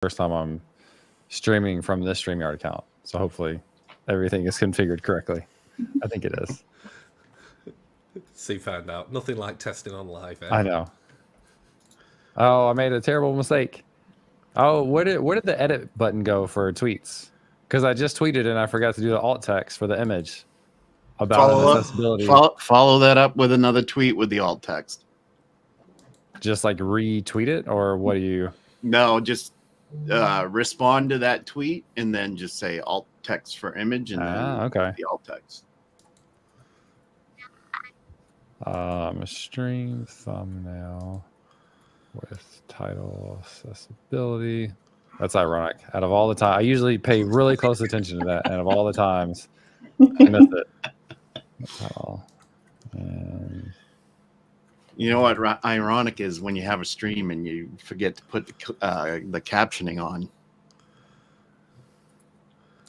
first time I'm streaming from this StreamYard account. So hopefully everything is configured correctly. I think it is. So you found out. Nothing like testing on live, eh? I know. Oh, I made a terrible mistake. Oh, where did the edit button go for tweets? Because I just tweeted and I forgot to do the alt text for the image about accessibility. Follow that up with another tweet with the alt text. Just like retweet it, or what do you? No, just respond to that tweet and then just say alt text for image and then okay. the alt text. A stream thumbnail with title accessibility. That's ironic. Out of all the time, I usually pay really close attention to that, and of all the times, I missed it. And you know what ironic is when you have a stream and you forget to put the captioning on,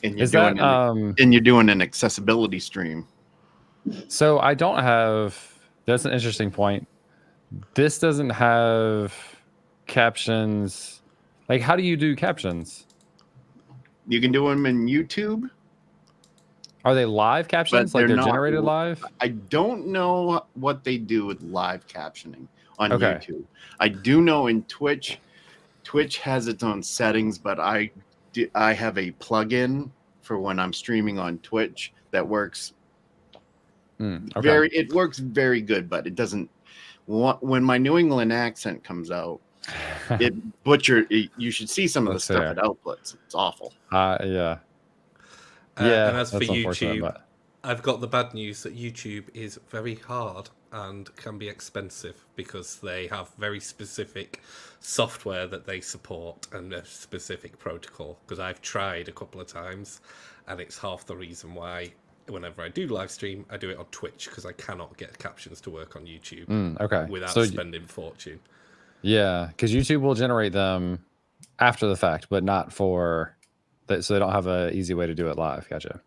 and you're doing an accessibility stream. So I don't have. That's an interesting point. This doesn't have captions. Like, how do you do captions? You can do them in YouTube. Are they live captions? Like they're generated live? I don't know what they do with live captioning on YouTube. I do know in Twitch has its own settings, but I have a plugin for when I'm streaming on Twitch that works. It works very good, but it doesn't. When my New England accent comes out, you should see some of the stuff it outputs. It's awful. Yeah. And as for YouTube, I've got the bad news that YouTube is very hard and can be expensive because they have very specific software that they support and a specific protocol. Because I've tried a couple of times, and it's half the reason why whenever I do live stream, I do it on Twitch because I cannot get captions to work on YouTube without spending fortune. Yeah, because YouTube will generate them after the fact, but not for that, so they don't have an easy way to do it live. Gotcha.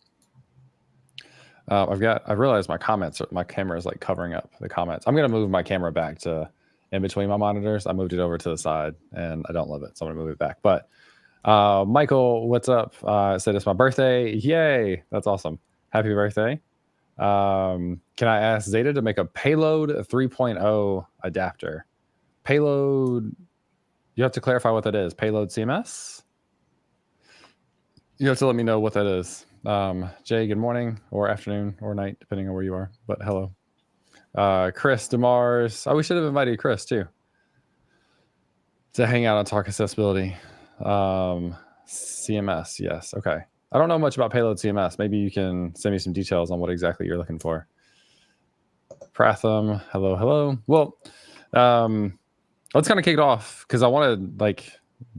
I realized my camera is like covering up the comments. I'm gonna move my camera back to in between my monitors. I moved it over to the side, and I don't love it, so I'm gonna move it back. But Michael, what's up? Said it's my birthday. Yay! That's awesome. Happy birthday. Can I ask Zeta to make a Payload 3.0 adapter? Payload, you have to clarify what that is. Payload CMS? You have to let me know what that is. Jay, good morning or afternoon or night, depending on where you are. But hello. Chris DeMars. We should have invited Chris too to hang out and talk accessibility. CMS, yes. Okay. I don't know much about Payload CMS. Maybe you can send me some details on what exactly you're looking for. Pratham, hello. Well, let's kind of kick it off because I want to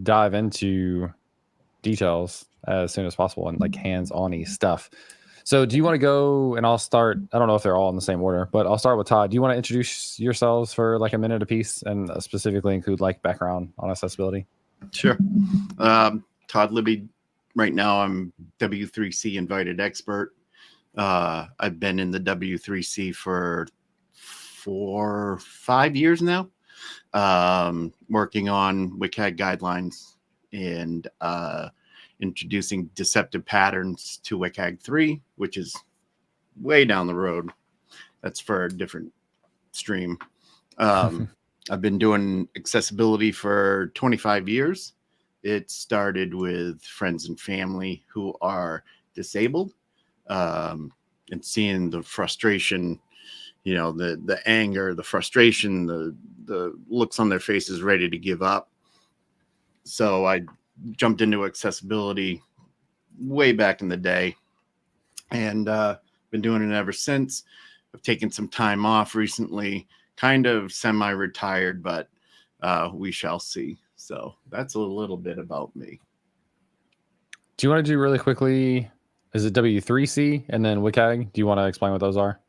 dive into details as soon as possible and hands-on-y stuff. So do you want to go, and I'll start, I don't know if they're all in the same order, but I'll start with Todd. Do you want to introduce yourselves for a minute apiece and specifically include background on accessibility? Sure. Todd Libby. Right now I'm W3C invited expert. I've been in the W3C for 4 or 5 years now, working on WCAG guidelines and introducing deceptive patterns to WCAG 3, which is way down the road. That's for a different stream. I've been doing accessibility for 25 years. It started with friends and family who are disabled, and seeing the frustration, the anger, the frustration, the looks on their faces ready to give up. So I jumped into accessibility way back in the day and been doing it ever since. I've taken some time off recently, kind of semi-retired, but we shall see. So that's a little bit about me. Do you want to do really quickly, is it W3C and then WCAG? Do you want to explain what those are?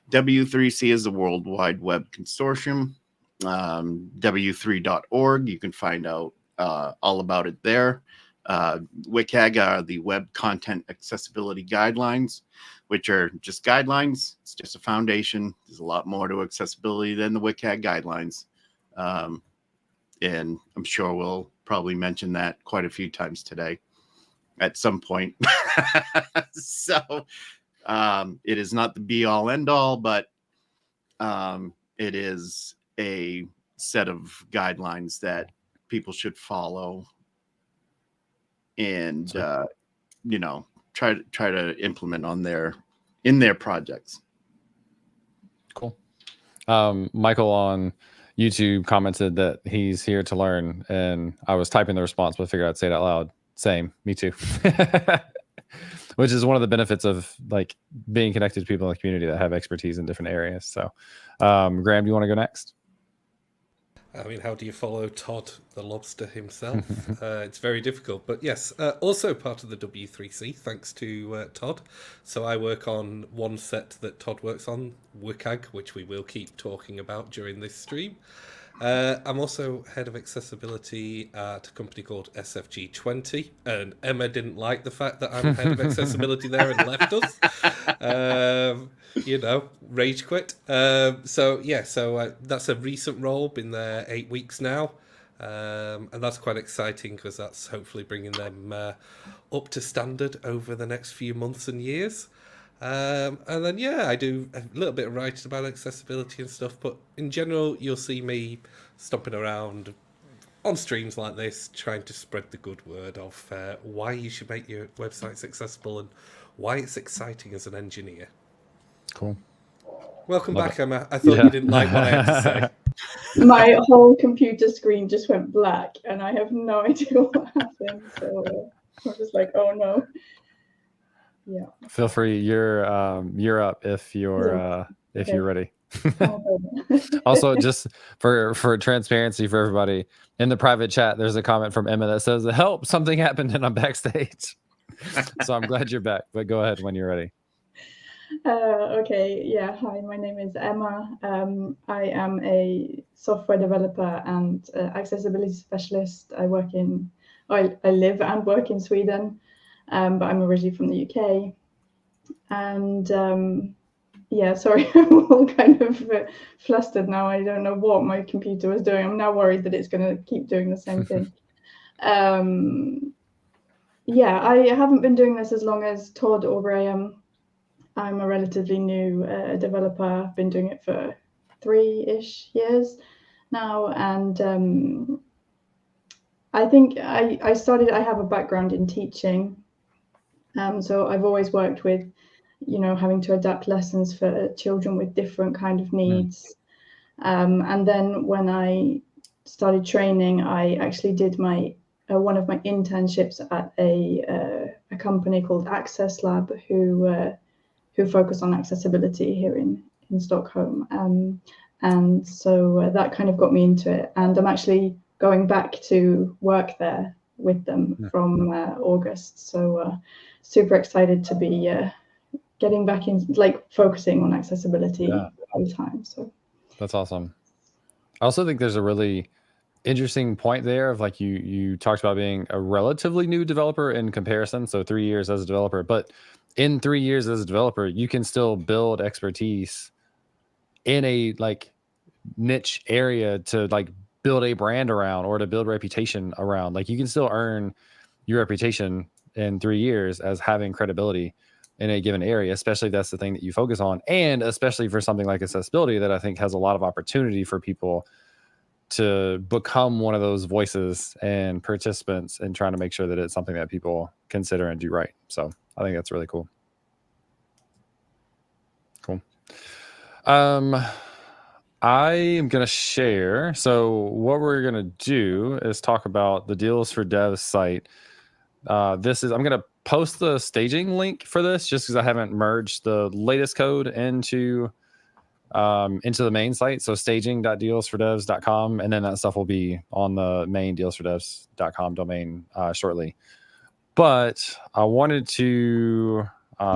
W3C is the World Wide Web Consortium. W3.org, you can find out all about it there. WCAG are the Web Content Accessibility Guidelines, which are just guidelines. It's just a foundation. There's a lot more to accessibility than the WCAG guidelines. And I'm sure we'll probably mentioned that quite a few times today at some point. So it is not the be all end all, but it is a set of guidelines that people should follow and try to implement in their projects. Cool. Michael on YouTube commented that he's here to learn, and I was typing the response, but I figured I'd say it out loud. Same, me too. Which is one of the benefits of like being connected to people in the community that have expertise in different areas. So, Graham, do you want to go next? I mean, how do you follow Todd the lobster himself? It's very difficult, but yes, also part of the W3C, thanks to Todd. So I work on one set that Todd works on, WCAG, which we will keep talking about during this stream. I'm also head of accessibility at a company called SFG20, and Emma didn't like the fact that I'm head of accessibility there and left us. Rage quit. So that's a recent role, been there 8 weeks now. And that's quite exciting because that's hopefully bringing them up to standard over the next few months and years. And then, I do a little bit of writing about accessibility and stuff, but in general, you'll see me stomping around on streams like this, trying to spread the good word of why you should make your websites accessible and why it's exciting as an engineer. Cool. Welcome back, Emma. I thought you didn't like what I had to say. My whole computer screen just went black, and I have no idea what happened. So I'm just like, oh no. Yeah. Feel free. You're up if you're ready. Also, just for transparency for everybody, in the private chat, there's a comment from Emma that says, "Help! Something happened and I'm backstage." So I'm glad you're back. But go ahead when you're ready. Okay. Yeah. Hi, my name is Emma. I am a software developer and accessibility specialist. I live and work in Sweden. But I'm originally from the UK, and sorry, I'm all kind of flustered now. I don't know what my computer was doing. I'm now worried that it's going to keep doing the same thing. I haven't been doing this as long as Todd or Graham. I'm a relatively new developer. I've been doing it for 3-ish years now, and I think I have a background in teaching. So I've always worked with, having to adapt lessons for children with different kind of needs. And then when I started training, I actually did one of my internships at a company called Access Lab, who focus on accessibility here in Stockholm. And so that kind of got me into it. And I'm actually going back to work there with them from August. So super excited to be getting back in, focusing on accessibility all the time. So that's awesome. I also think there's a really interesting point there of you talked about being a relatively new developer in comparison. So 3 years as a developer, but in 3 years as a developer, you can still build expertise in a niche area to build a brand around or to build reputation around. You can still earn your reputation in 3 years as having credibility in a given area, especially if that's the thing that you focus on, and especially for something like accessibility that I think has a lot of opportunity for people to become one of those voices and participants in trying to make sure that it's something that people consider and do right. So I think that's really cool. Cool. I am going to share. So what we're going to do is talk about the Deals for Devs site. I'm going to post the staging link for this just because I haven't merged the latest code into the main site. So staging.dealsfordevs.com, and then that stuff will be on the main dealsfordevs.com domain shortly. But I wanted to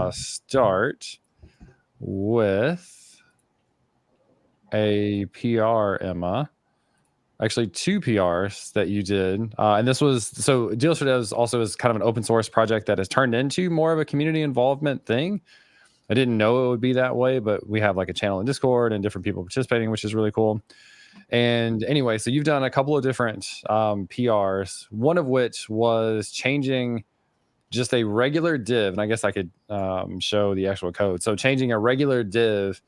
start with a PR, Emma. Actually, 2 PRs that you did. And this was, so Deals for Devs also is kind of an open source project that has turned into more of a community involvement thing. I didn't know it would be that way, but we have a channel in Discord and different people participating, which is really cool. And anyway, so you've done a couple of different PRs, one of which was changing just a regular div. And I guess I could show the actual code. So changing a regular div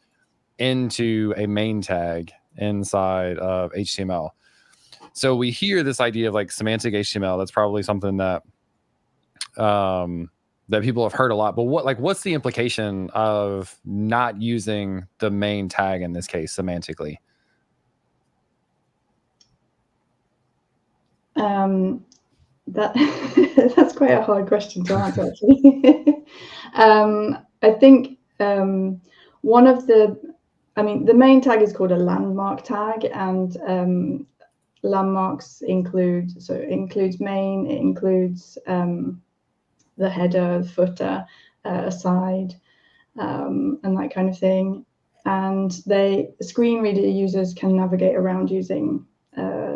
into a main tag inside of HTML. So we hear this idea of like semantic HTML. That's probably something that that people have heard a lot. But what's the implication of not using the main tag in this case semantically? That's quite a hard question to answer, actually. I think one of the main tag is called a landmark tag, and landmarks includes main, it includes the header, the footer, aside, and that kind of thing. And screen reader users can navigate around using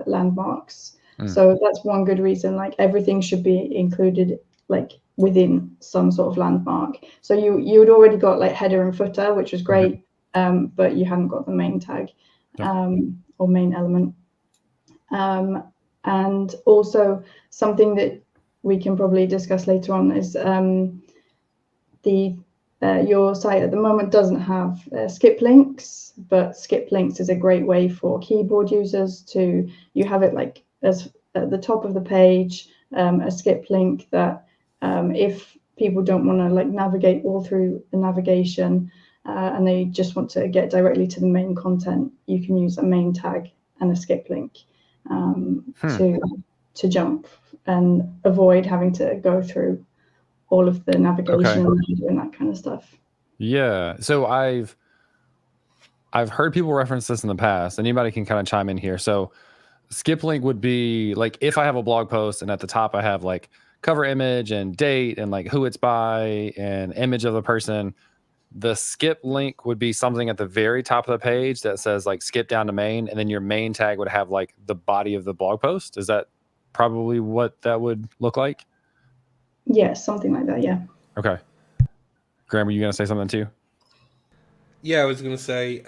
landmarks. So that's one good reason. Like everything should be included like within some sort of landmark. So you'd already got like header and footer, which was great, but you hadn't got the main tag or main element. And also something that we can probably discuss later on is your site at the moment doesn't have skip links, but skip links is a great way for keyboard users to, you have it like as at the top of the page, a skip link that if people don't want to like navigate all through the navigation and they just want to get directly to the main content, you can use a main tag and a skip link to jump and avoid having to go through all of the navigation and that kind of stuff. Yeah. So I've heard people reference this in the past. Anybody can kind of chime in here. So skip link would be like if I have a blog post and at the top I have like cover image and date and like who it's by and image of the person, the skip link would be something at the very top of the page that says like skip down to main, and then your main tag would have like the body of the blog post. Is that probably what that would look like? Yeah, something like that. Yeah. Okay. Graham, were you going to say something too? Yeah, I was going to say,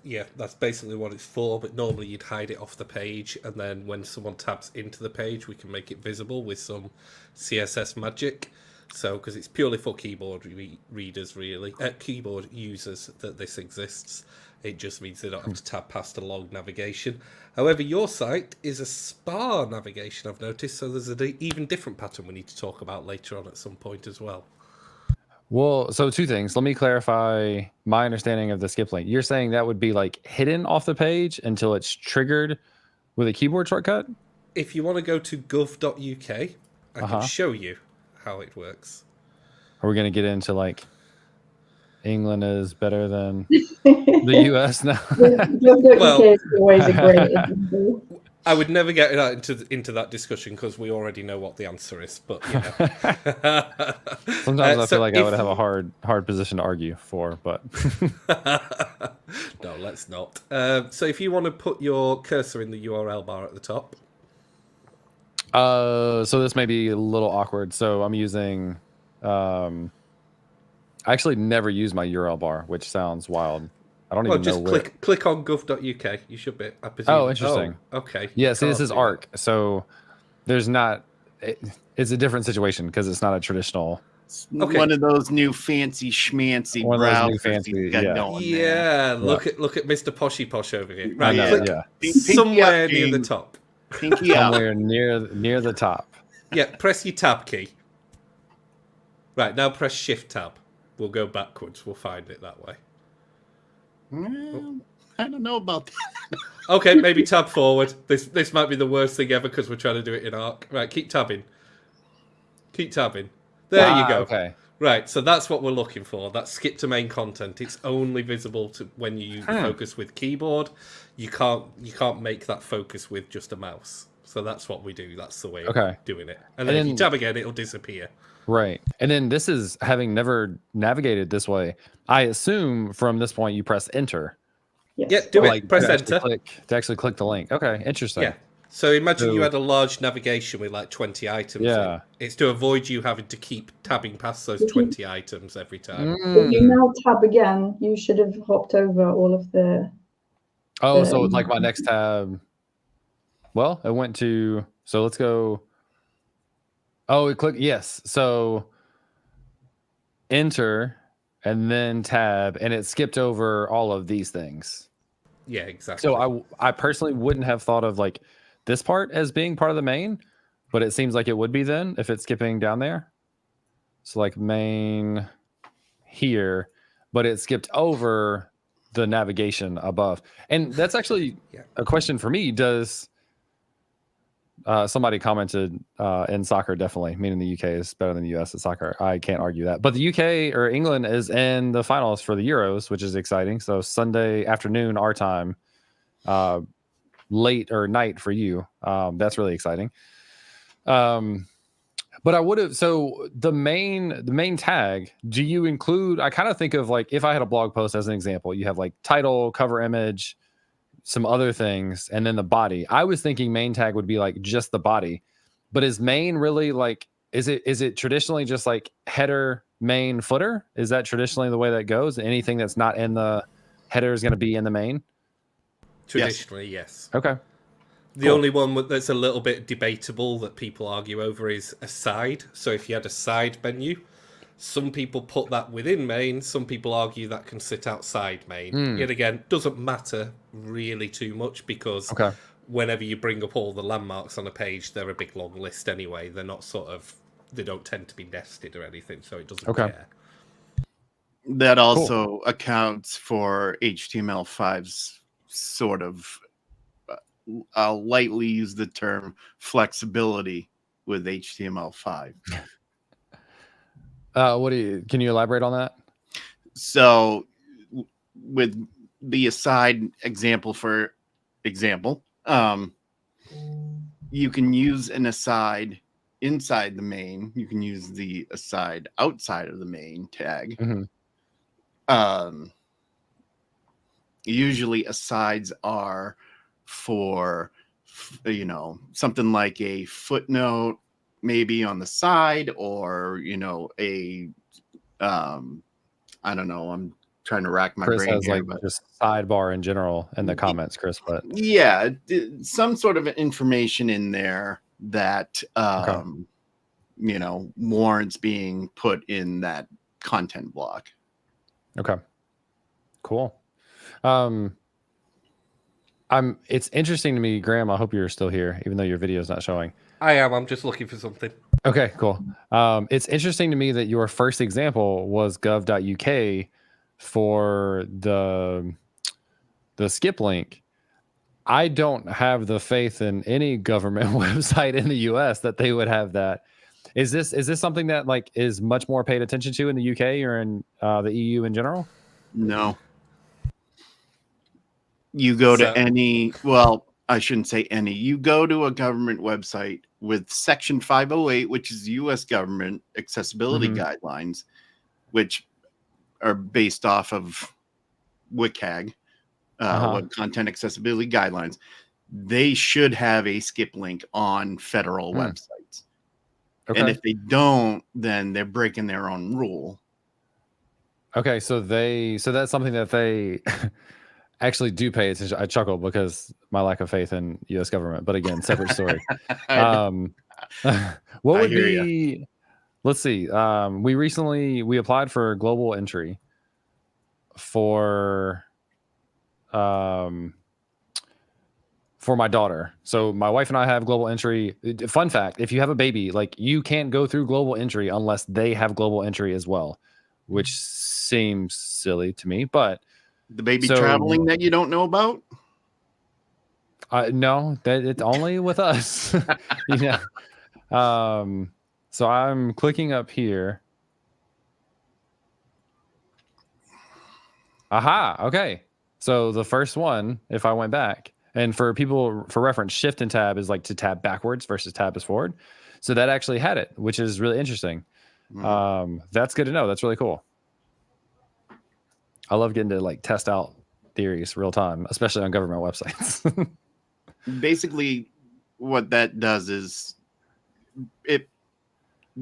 yeah, that's basically what it's for, but normally you'd hide it off the page, and then when someone taps into the page, we can make it visible with some CSS magic. So, because it's purely for keyboard readers, really, keyboard users that this exists. It just means they don't have to tab past a long navigation. However, your site is a spa navigation, I've noticed, so there's an even different pattern we need to talk about later on at some point as well. Well, so two things. Let me clarify my understanding of the skip link. You're saying that would be like hidden off the page until it's triggered with a keyboard shortcut? If you want to go to gov.uk, I can show you how it works. Are we going to get into like England is better than the US now? Well, is always a great example. I would never get into that discussion because we already know what the answer is. But you know. Sometimes I feel like I would have a hard position to argue for, but no, let's not. So if you want to put your cursor in the URL bar at the top. So this may be a little awkward. So I'm using. I actually never use my URL bar, which sounds wild. I don't even know where. Just click on gov.uk. You should be. I presume. Oh, interesting. Oh, okay. Yeah, see, this is ARC, so there's not. It's a different situation because it's not a traditional. Okay. One of those new fancy schmancy browsers. Yeah. Look at Mr. Poshy Posh over here. Right. Click somewhere near the top. Somewhere near the top. Yeah. Press your tab key. Right now, press Shift Tab. We'll go backwards. We'll find it that way. I don't know about that. Okay, maybe tab forward. This might be the worst thing ever because we're trying to do it in ARC. Right, keep tabbing. Keep tabbing. There you go. Okay. Right, so that's what we're looking for. That's skip to main content. It's only visible to when you focus with keyboard. You can't make that focus with just a mouse. So that's what we do. That's the way of doing it. And then if you tab again, it'll disappear. Right. And then this is having never navigated this way. I assume from this point you press enter. Yes. Yeah, do it. Press enter. To actually click the link. Okay, interesting. Yeah. So imagine you had a large navigation with like 20 items. Yeah. It's to avoid you having to keep tabbing past those 20 items every time. If you now tab again, you should have hopped over all of the Oh, so like my next tab. Well, it went to, so let's go. Oh, it clicked. Yes. So enter and then tab, and it skipped over all of these things. Yeah, exactly. So I personally wouldn't have thought of like this part as being part of the main, but it seems like it would be then if it's skipping down there. So like main here, but it skipped over the navigation above. And that's actually a question for me. Does somebody commented in soccer, definitely, meaning the UK is better than the US at soccer. I can't argue that. But the UK or England is in the finals for the Euros, which is exciting. So Sunday afternoon, our time, late or night for you. That's really exciting. But I would have, so the main tag, do you include, I kind of think of like, if I had a blog post as an example, you have like title, cover image, some other things, and then the body. I was thinking main tag would be like just the body, but is main really like, is it traditionally just like header, main, footer? Is that traditionally the way that goes? Anything that's not in the header is going to be in the main? Traditionally, yes. Okay. The only one that's a little bit debatable that people argue over is a side. So if you had a side menu, some people put that within main, some people argue that can sit outside main. Yet again, doesn't matter really too much because whenever you bring up all the landmarks on a page, they're a big long list anyway. They're not they don't tend to be nested or anything, so it doesn't care. That also accounts for HTML5's sort of, I'll lightly use the term flexibility with HTML5. Can you elaborate on that? So with the aside example, you can use an aside inside the main. You can use the aside outside of the main tag. Usually asides are for, something like a footnote maybe on the side, or a I don't know, I'm trying to rack my brain has here, like but just sidebar in general in the comments, Chris, but yeah, some sort of information in there that warrants being put in that content block. Okay, cool. It's interesting to me, Graham, I hope you're still here, even though your video is not showing. I am. I'm just looking for something. Okay, cool. It's interesting to me that your first example was gov.uk for the skip link. I don't have the faith in any government website in the US that they would have that. Is this something that like is much more paid attention to in the UK or in the EU in general? No. You go to any, well, I shouldn't say any. You go to a government website with Section 508, which is U.S. government accessibility guidelines, which are based off of WCAG, Web Content Accessibility Guidelines. They should have a skip link on federal websites. And if they don't, then they're breaking their own rule. Okay, so that's something that they actually do pay attention. I chuckle because my lack of faith in U.S. government, but again, separate story. What would be? Let's see. We applied for global entry for my daughter. So my wife and I have global entry. Fun fact: if you have a baby, like you can't go through global entry unless they have global entry as well, which seems silly to me, but. The baby traveling that you don't know about? No, that it's only with us. Yeah. So I'm clicking up here. Aha. Okay. So the first one, if I went back, and for people for reference, shift and tab is like to tab backwards versus tab is forward. So that actually had it, which is really interesting. That's good to know. That's really cool. I love getting to like test out theories real time, especially on government websites. Basically, what that does is it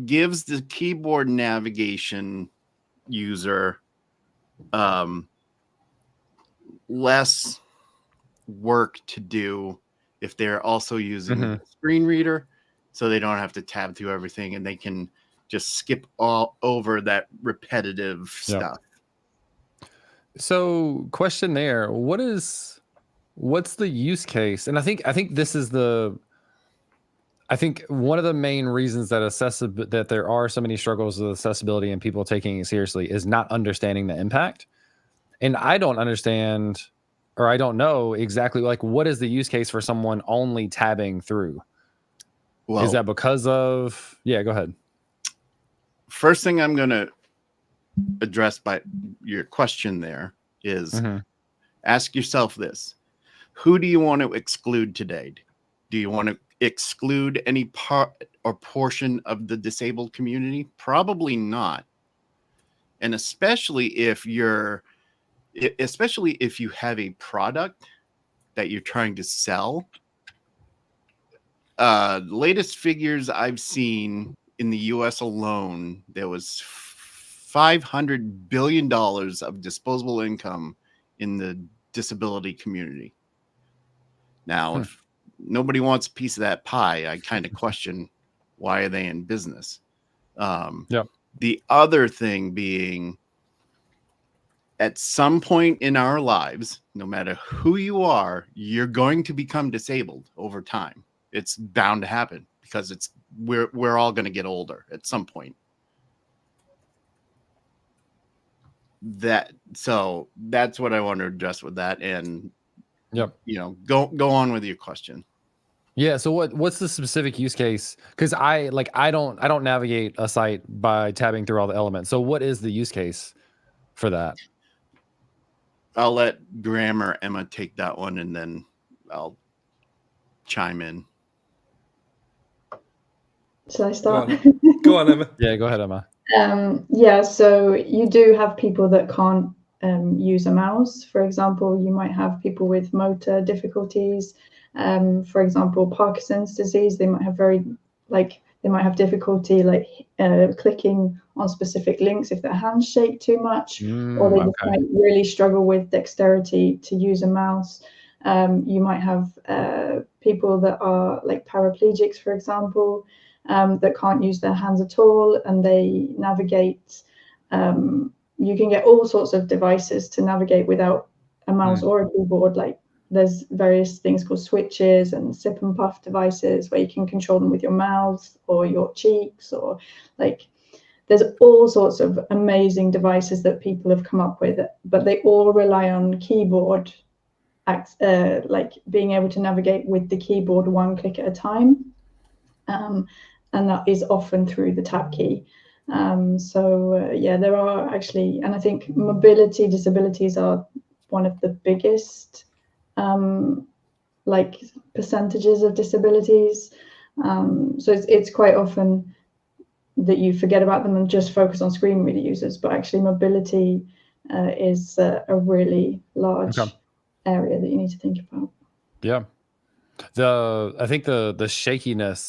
gives the keyboard navigation user less work to do if they're also using a screen reader, so they don't have to tab through everything and they can just skip all over that repetitive stuff. So, question there: what's the use case? And I think this is I think one of the main reasons that there are so many struggles with accessibility and people taking it seriously is not understanding the impact. And I don't understand, or I don't know exactly, like, what is the use case for someone only tabbing through? Well, is that because of... Yeah, go ahead. First thing I'm going to address by your question there is ask yourself this. Who do you want to exclude today? Do you want to exclude any part or portion of the disabled community? Probably not. And especially if you have a product that you're trying to sell. Latest figures I've seen in the US alone, there was $500 billion of disposable income in the disability community. Now, if nobody wants a piece of that pie, I kind of question, why are they in business? The other thing being, at some point in our lives, no matter who you are, you're going to become disabled over time. It's bound to happen because we're all going to get older at some point. So that's what I want to address with that. And go on with your question. Yeah. So what's the specific use case? Because I don't navigate a site by tabbing through all the elements. So what is the use case for that? I'll let Graham or Emma take that one, and then I'll chime in. Should I start? Go on, Emma. Yeah, go ahead, Emma. So you do have people that can't use a mouse. For example, you might have people with motor difficulties. For example, Parkinson's disease, they might have difficulty clicking on specific links if their hands shake too much, or they might really struggle with dexterity to use a mouse. You might have people that are like paraplegics, for example, that can't use their hands at all, and they navigate. You can get all sorts of devices to navigate without a mouse or a keyboard. Like there's various things called switches and sip and puff devices where you can control them with your mouth or your cheeks, or there's all sorts of amazing devices that people have come up with, but they all rely on keyboard, being able to navigate with the keyboard one click at a time. And that is often through the tab key. There are actually, and I think mobility disabilities are one of the biggest percentages of disabilities. So it's quite often that you forget about them and just focus on screen reader users, but actually mobility is a really large area that you need to think about. Yeah. I think the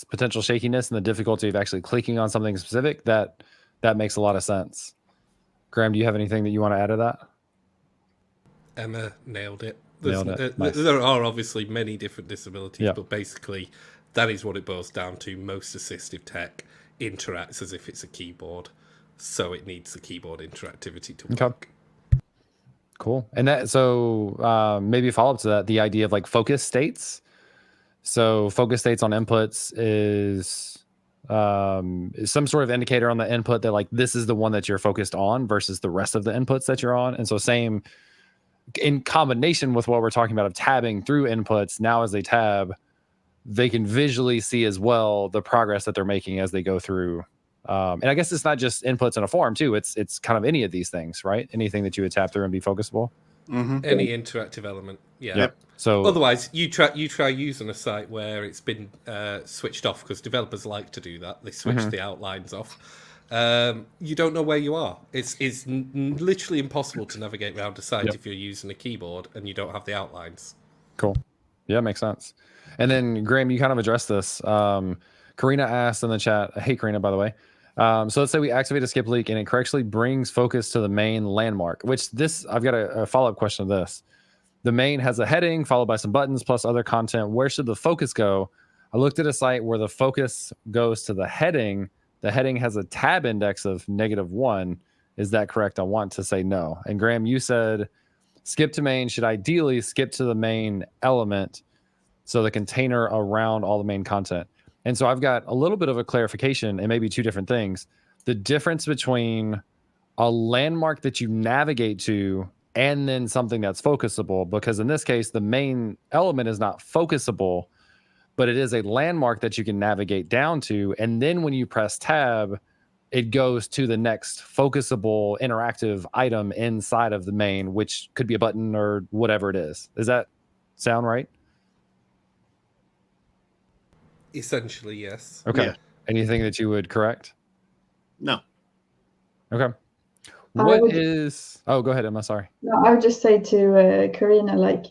potential shakiness and the difficulty of actually clicking on something specific, that makes a lot of sense. Graham, do you have anything that you want to add to that? Emma nailed it. Nice. There are obviously many different disabilities, but basically that is what it boils down to. Most assistive tech interacts as if it's a keyboard, so it needs the keyboard interactivity to work. Okay. Cool. And maybe a follow-up to that, the idea of focus states. So focus states on inputs is some sort of indicator on the input that this is the one that you're focused on versus the rest of the inputs that you're on. And so same in combination with what we're talking about of tabbing through inputs. Now as they tab, they can visually see as well the progress that they're making as they go through. And I guess it's not just inputs in a form too. It's kind of any of these things, right? Anything that you would tap through and be focusable. Any interactive element. Yeah. Yep. So otherwise you try using a site where it's been switched off, because developers like to do that. They switch the outlines off. You don't know where you are. It's literally impossible to navigate around a site if you're using a keyboard and you don't have the outlines. Cool. Yeah, makes sense. And then Graham, you kind of addressed this. Karina asked in the chat, hey Karina, by the way. So let's say we activate a skip leak and it correctly brings focus to the main landmark, which I've got a follow-up question of this. The main has a heading followed by some buttons plus other content. Where should the focus go? I looked at a site where the focus goes to the heading. The heading has a tab index of -1. Is that correct? I want to say no. And Graham, you said skip to main should ideally skip to the main element, so the container around all the main content. And so I've got a little bit of a clarification and maybe two different things. The difference between a landmark that you navigate to and then something that's focusable, because in this case, the main element is not focusable, but it is a landmark that you can navigate down to. And then when you press tab, it goes to the next focusable interactive item inside of the main, which could be a button or whatever it is. Does that sound right? Essentially, yes. Okay. Yeah. Anything that you would correct? No. Okay. Oh, go ahead, Emma. Sorry. No, I would just say to Karina, like,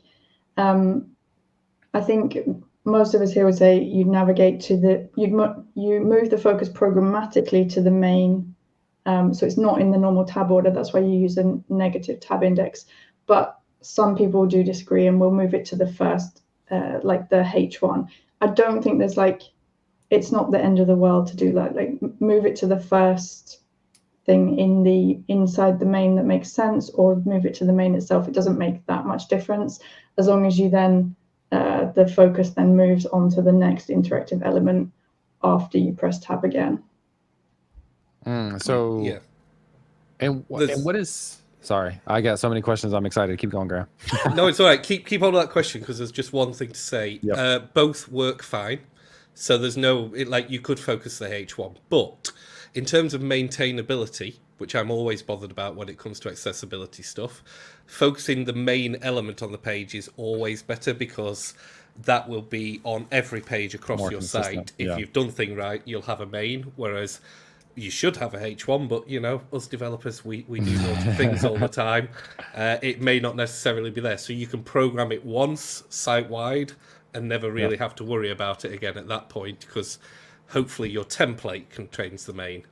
I think most of us here would say you navigate to you move the focus programmatically to the main. So it's not in the normal tab order. That's why you use a negative tab index. But some people do disagree and will move it to the first, like the H1. I don't think there's it's not the end of the world to do that. Like move it to the first thing inside the main that makes sense, or move it to the main itself. It doesn't make that much difference as long as you then the focus then moves on to the next interactive element after you press tab again. So yeah. And what is? Sorry, I got so many questions. I'm excited. Keep going, Graham. No, it's all right. Keep hold of that question because there's just one thing to say. Yep. Both work fine. So there's you could focus the H1, but in terms of maintainability, which I'm always bothered about when it comes to accessibility stuff, focusing the main element on the page is always better because that will be on every page across More your consistent. site. If you've done things right, you'll have a main, whereas you should have a H1, but us developers, we do multiple things all the time. It may not necessarily be there. So you can program it once site-wide and never really have to worry about it again at that point because hopefully your template contains the main.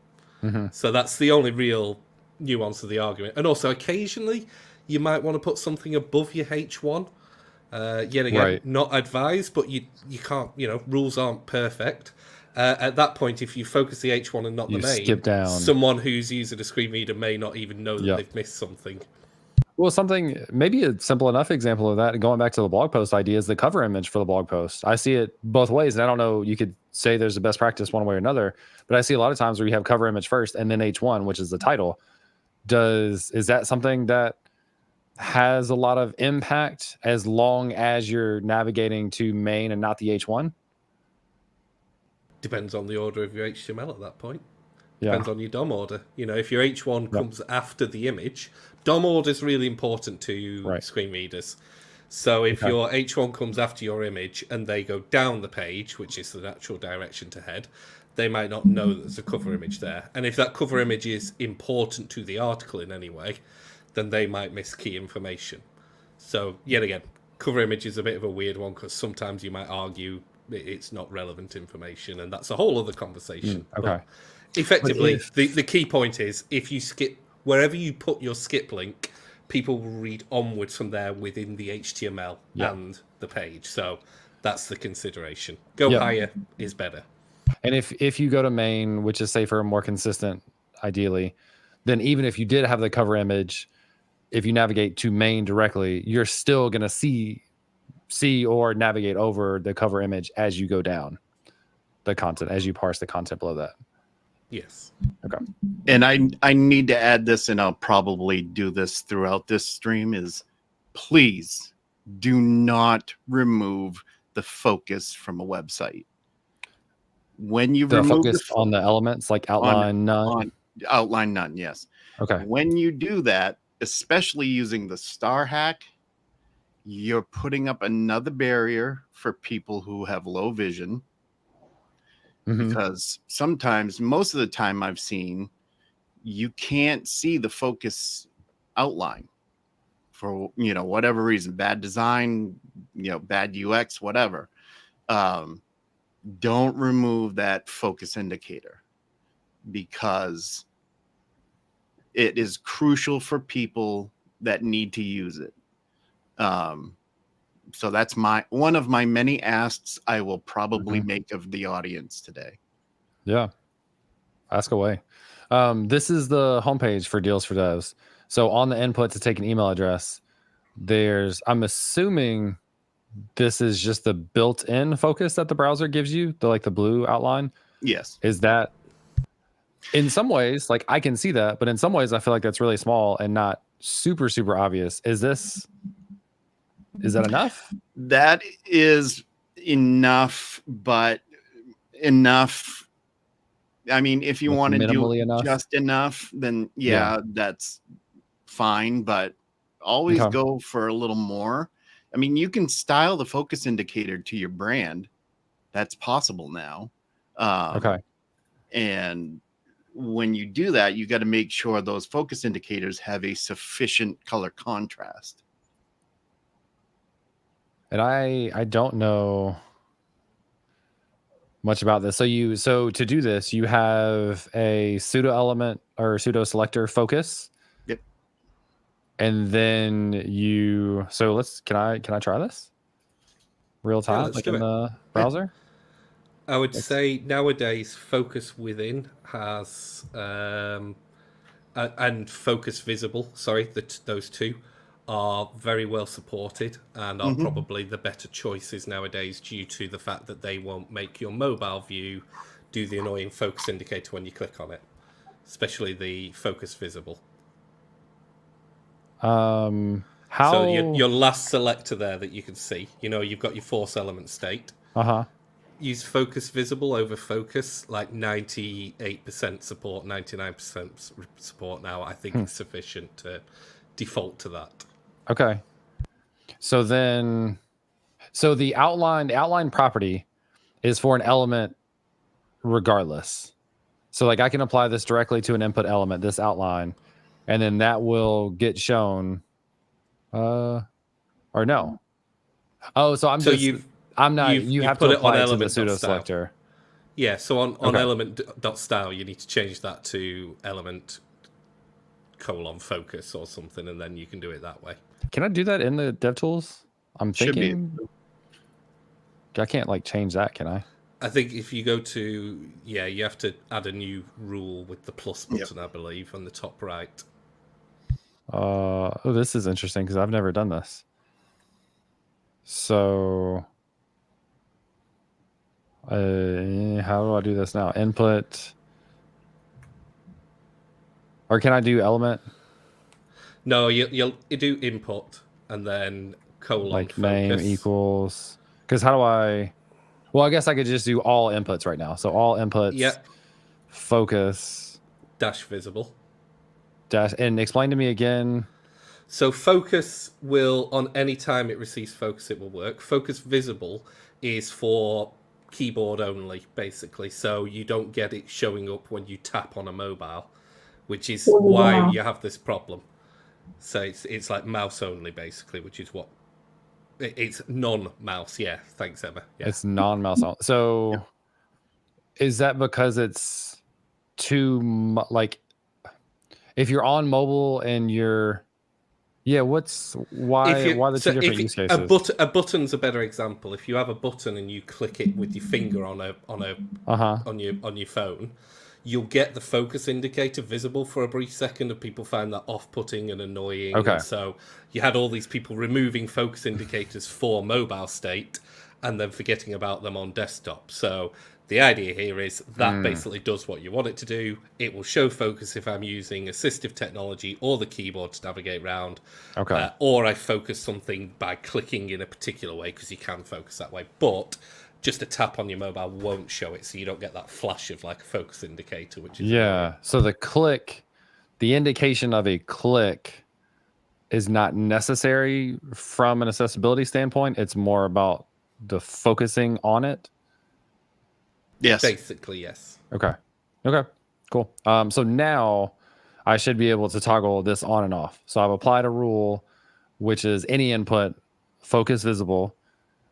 Mm-hmm. So that's the only real nuance of the argument. And also occasionally you might want to put something above your H1. Yet again, not advised, but you can't, rules aren't perfect. At that point, if you focus the H1 and not the main, skip down. Someone who's using a screen reader may not even know that they've missed something. Well, maybe a simple enough example of that, going back to the blog post idea, is the cover image for the blog post. I see it both ways, and I don't know, you could say there's a best practice one way or another, but I see a lot of times where you have cover image first and then H1, which is the title. Is that something that has a lot of impact as long as you're navigating to main and not the H1? Depends on the order of your HTML at that point. Depends on your DOM order. If your H1 comes after the image, DOM order is really important to screen readers. So if your H1 comes after your image and they go down the page, which is the natural direction to head, they might not know that there's a cover image there. And if that cover image is important to the article in any way, then they might miss key information. So yet again, cover image is a bit of a weird one because sometimes you might argue it's not relevant information, and that's a whole other conversation. But effectively, the key point is if you skip wherever you put your skip link, people will read onwards from there within the HTML and the page. So that's the consideration. Go higher is better. And if you go to main, which is safer and more consistent, ideally, then even if you did have the cover image, if you navigate to main directly, you're still going to see or navigate over the cover image as you go down the content, as you parse the content below that. Yes. Okay. And I need to add this, and I'll probably do this throughout this stream, is please do not remove the focus from a website. When you remove focus on the elements, like outline none. Outline none, yes. Okay. When you do that, especially using the star hack, you're putting up another barrier for people who have low vision. Because sometimes, most of the time I've seen, you can't see the focus outline for, whatever reason, bad design, bad UX, whatever. Don't remove that focus indicator because it is crucial for people that need to use it. So that's one of my many asks I will probably make of the audience today. Yeah. Ask away. This is the homepage for Deals for Devs. So on the input to take an email address, I'm assuming this is just the built-in focus that the browser gives you, the blue outline. Yes. Is that, in some ways, like I can see that, but in some ways I feel like that's really small and not super, super obvious. Is that enough? That is enough, but enough. I mean, if you want to do just enough, then that's fine, but always go for a little more. I mean, you can style the focus indicator to your brand. That's possible now. And when you do that, you got to make sure those focus indicators have a sufficient color contrast. And I don't know much about this. So to do this, you have a pseudo element or pseudo selector focus. Yep. And then can I try this real time, like in the browser? I would say nowadays focus within has and focus visible. Sorry, those two are very well supported and are probably the better choices nowadays due to the fact that they won't make your mobile view do the annoying focus indicator when you click on it, especially the focus visible. So your last selector there that you can see, you've got your force element state. Use focus visible over focus, like 98% support, 99% support now. I think it's sufficient to default to that. Okay. So the outline property is for an element regardless. So like I can apply this directly to an input element, this outline, and then that will get shown or no. Oh, so you have to apply it to the pseudo selector. Yeah, so on element.style you need to change that to element : focus or something, and then you can do it that way. Can I do that in the DevTools? I'm thinking I can't change that, can I? I think if you go to you have to add a new rule with the plus button, I believe, on the top right. This is interesting because I've never done this. So how do I do this now? Input, or can I do element? No, you do input and then : like focus. Name equals, because how do I? Well, I guess I could just do all inputs right now. So all inputs. Focus dash visible. Dash, and explain to me again. So focus will, on any time it receives focus, it will work. Focus visible is for keyboard only, basically. So you don't get it showing up when you tap on a mobile, which is why you have this problem. So it's like mouse only, basically, which is what it's non-mouse. Yeah, thanks, Emma. Yeah. It's non-mouse. So is that because it's too if you're on mobile and you're why the two different use cases? A button's a better example. If you have a button and you click it with your finger on your phone, you'll get the focus indicator visible for a brief second, and people find that off-putting and annoying. Okay. And so you had all these people removing focus indicators for mobile state and then forgetting about them on desktop. So the idea here is that basically does what you want it to do. It will show focus if I'm using assistive technology or the keyboard to navigate around. Okay. Or I focus something by clicking in a particular way, because you can focus that way. But just a tap on your mobile won't show it, so you don't get that flash of a focus indicator, which is So the indication of a click is not necessary from an accessibility standpoint. It's more about the focusing on it. Yes. Basically, yes. Okay, cool. So now I should be able to toggle this on and off. So I've applied a rule, which is any input, focus visible.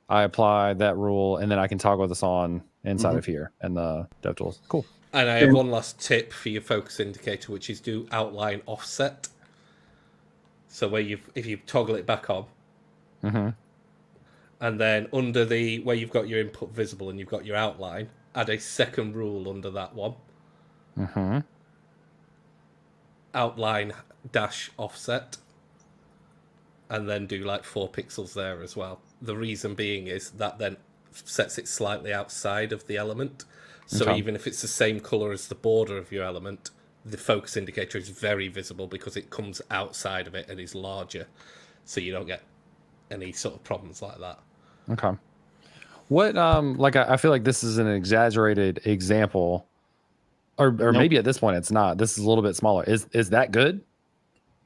I apply that rule, and then I can toggle this on inside of here in the DevTools. Cool. And I have one last tip for your focus indicator, which is do outline offset. So if you toggle it back on, Mm-hmm. And then under the where you've got your input visible and you've got your outline, add a second rule under that one. Mm-hmm. Outline dash offset. And then do like 4 pixels there as well. The reason being is that then sets it slightly outside of the element. So even if it's the same color as the border of your element, the focus indicator is very visible because it comes outside of it and is larger. So you don't get any sort of problems like that. Okay. What like I feel like this is an exaggerated example, or maybe at this point it's not. This is a little bit smaller. Is that good?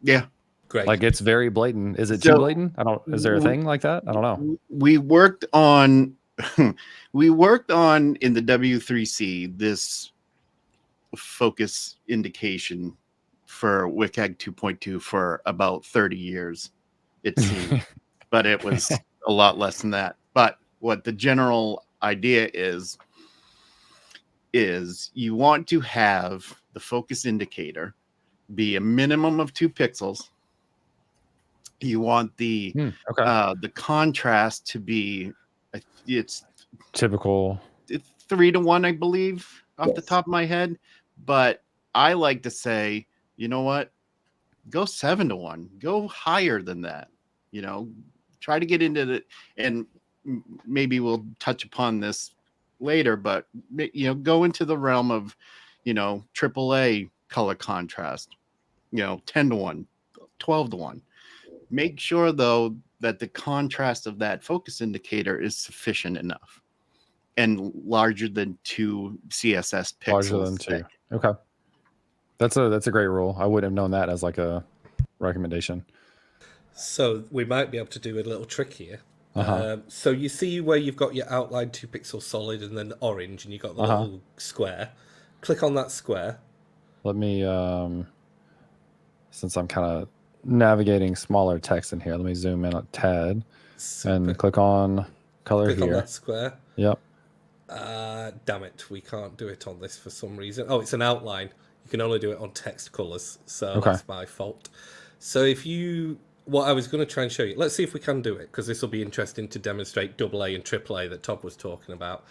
Yeah. Great. Like it's very blatant. Is it too blatant? Is there a thing like that? I don't know. We worked on in the W3C this focus indication for WCAG 2.2 for about 30 years, it seemed. But it was a lot less than that. But what the general idea is you want to have the focus indicator be a minimum of 2 pixels. You want the contrast to be it's typical. It's 3-to-1, I believe, off the top of my head. But I like to say, you know what? Go 7-to-1. Go higher than that. You know, try to get into the, and maybe we'll touch upon this later, but you know, go into the realm of, you know, AAA color contrast, you know, 10-to-1, 12-to-1. Make sure though that the contrast of that focus indicator is sufficient enough and larger than 2 CSS pixels. Larger than 2. Okay. That's a great rule. I would have known that as like a recommendation. So we might be able to do a little trick here. So you see where you've got your outline 2 pixel solid and then orange, and you've got the little square. Click on that square. Let me, since I'm kind of navigating smaller text in here, let me zoom in a tad. Super. And click on color here. Click on that square. Yep. Damn it, we can't do it on this for some reason. Oh, it's an outline. You can only do it on text colors, so that's my fault. So what I was going to try and show you, let's see if we can do it, because this will be interesting to demonstrate AA and AAA that Todd was talking about.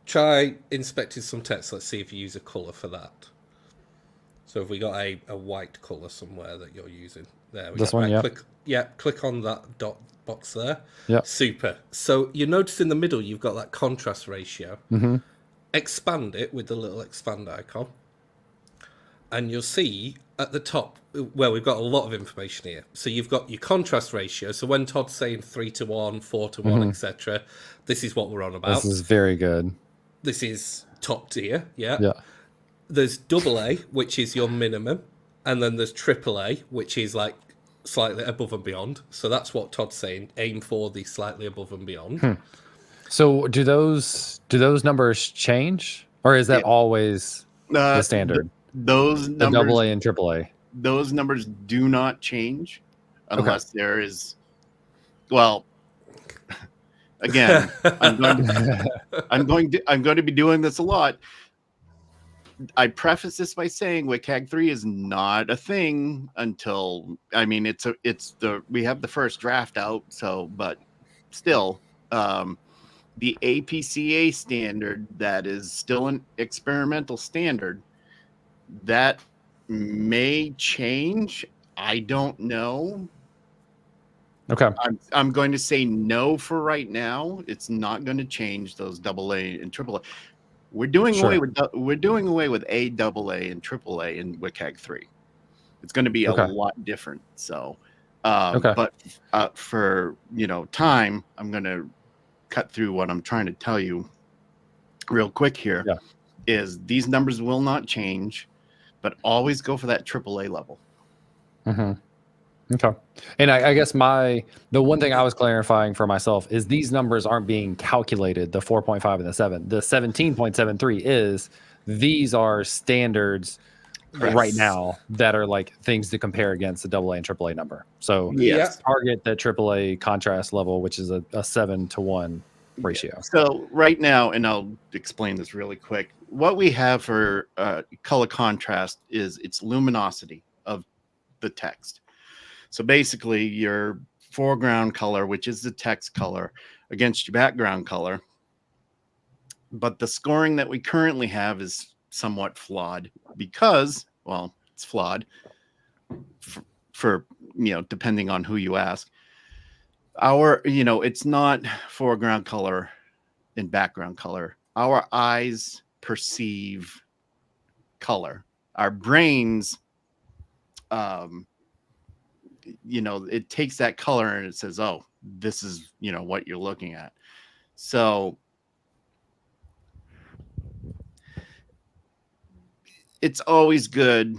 Try inspecting some text. Let's see if you use a color for that. So if we got a white color somewhere that you're using, there we go. This one, yeah. Click on that dot box there. Yeah. Super. So you notice in the middle you've got that contrast ratio. Mm-hmm. Expand it with the little expand icon, and you'll see at the top where we've got a lot of information here. So you've got your contrast ratio. So when Todd's saying 3-to-1, 4-to-1, etc., this is what we're on about. This is very good. This is top tier. Yeah. Yeah. There's AA, which is your minimum, and then there's AAA, which is like slightly above and beyond. So that's what Todd's saying. Aim for the slightly above and beyond. So do those numbers change, or is that always the standard? Those numbers, the AA and AAA. Those numbers do not change unless there is. Well, again, I'm going to be doing this a lot. I preface this by saying WCAG 3 is not a thing until, I mean, we have the first draft out, so, but still, the APCA standard that is still an experimental standard that may change. I don't know. Okay. I'm going to say no for right now. It's not going to change those AA and AAA. We're doing away with AA and AAA in WCAG 3. It's going to be a lot different. So, but for time, I'm going to cut through what I'm trying to tell you real quick here. Yeah. Is these numbers will not change, but always go for that AAA level. Mm-hmm. Okay. And I guess the one thing I was clarifying for myself is these numbers aren't being calculated, the 4.5 and the 7. The 17.73 these are standards right now that are like things to compare against the AA and AAA number. So target the AAA contrast level, which is a 7-to-1 ratio. So right now, and I'll explain this really quick, what we have for color contrast is its luminosity of the text. So basically, your foreground color, which is the text color, against your background color. But the scoring that we currently have is somewhat flawed because, well, it's flawed for depending on who you ask. It's not foreground color and background color. Our eyes perceive color. Our brains, it takes that color and it says, oh, this is, what you're looking at. So it's always good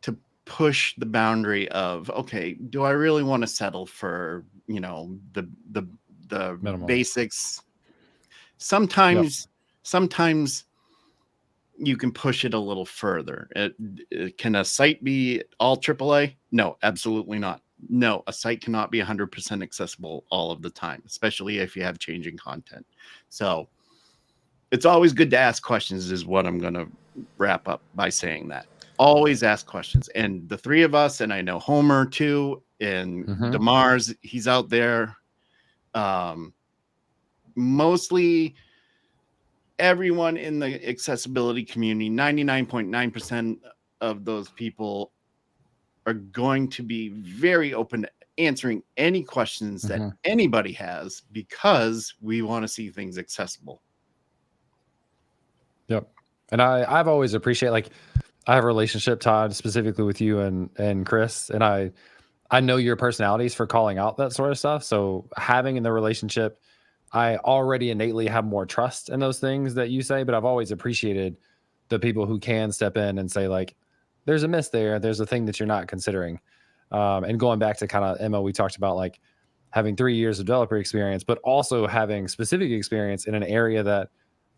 to push the boundary of, okay, do I really want to settle for, the Minimal. basics? Sometimes you can push it a little further. Can a site be all AAA? No, absolutely not. No, a site cannot be 100% accessible all of the time, especially if you have changing content. So it's always good to ask questions is what I'm going to wrap up by saying that. Always ask questions. And the three of us, and I know Homer too, and DeMars, he's out there. Mostly everyone in the accessibility community, 99.9% of those people are going to be very open to answering any questions that anybody has because we want to see things accessible. Yep. And I've always appreciated, like, I have a relationship, Todd, specifically with you and Chris, and I know your personalities for calling out that sort of stuff. So having in the relationship, I already innately have more trust in those things that you say, but I've always appreciated the people who can step in and say, like, there's a miss there. There's a thing that you're not considering. And going back to kind of Emma, we talked about like having 3 years of developer experience, but also having specific experience in an area that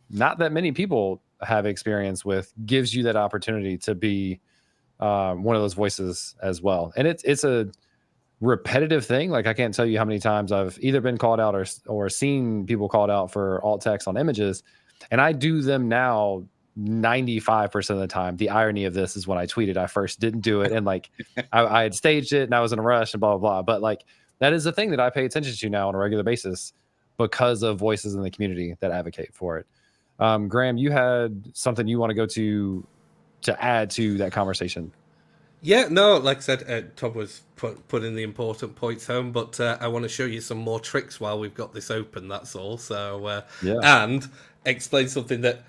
not that many people have experience with, gives you that opportunity to be one of those voices as well. And it's a repetitive thing. Like, I can't tell you how many times I've either been called out or seen people called out for alt text on images. And I do them now 95% of the time. The irony of this is when I tweeted, I first didn't do it. And like, I had staged it and I was in a rush and blah, blah, blah. But like, that is the thing that I pay attention to now on a regular basis because of voices in the community that advocate for it. Graham, you had something you want to go to add to that conversation. Yeah, no, like I said, Todd was putting the important points home, but I want to show you some more tricks while we've got this open, that's all. So, and explain something that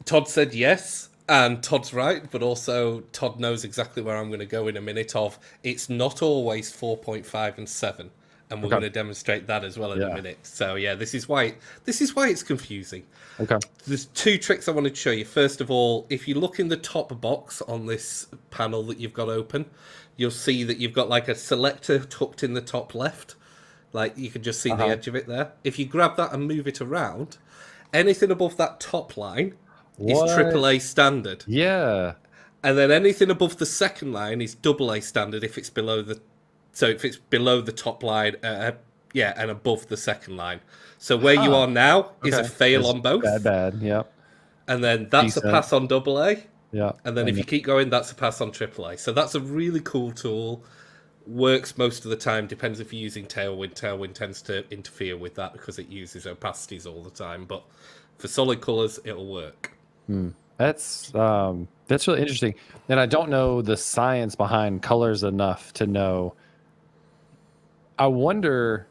Todd said yes, and Todd's right, but also Todd knows exactly where I'm going to go in a minute of, it's not always 4.5 and 7. And we're going to demonstrate that as well in a minute. So yeah, this is why it's confusing. Okay. There's 2 tricks I wanted to show you. First of all, if you look in the top box on this panel that you've got open, you'll see that you've got like a selector tucked in the top left. Like, you can just see the edge of it there. If you grab that and move it around, anything above that top line is AAA standard. Yeah. And then anything above the second line is AA standard if it's below the top line, and above the second line. So where you are now is a fail on both. Bad, yeah. And then that's a pass on AA. Yeah. And then if you keep going, that's a pass on AAA. So that's a really cool tool. Works most of the time. Depends if you're using Tailwind. Tailwind tends to interfere with that because it uses opacities all the time. But for solid colors, it'll work. That's really interesting. And I don't know the science behind colors enough to know. I wonder,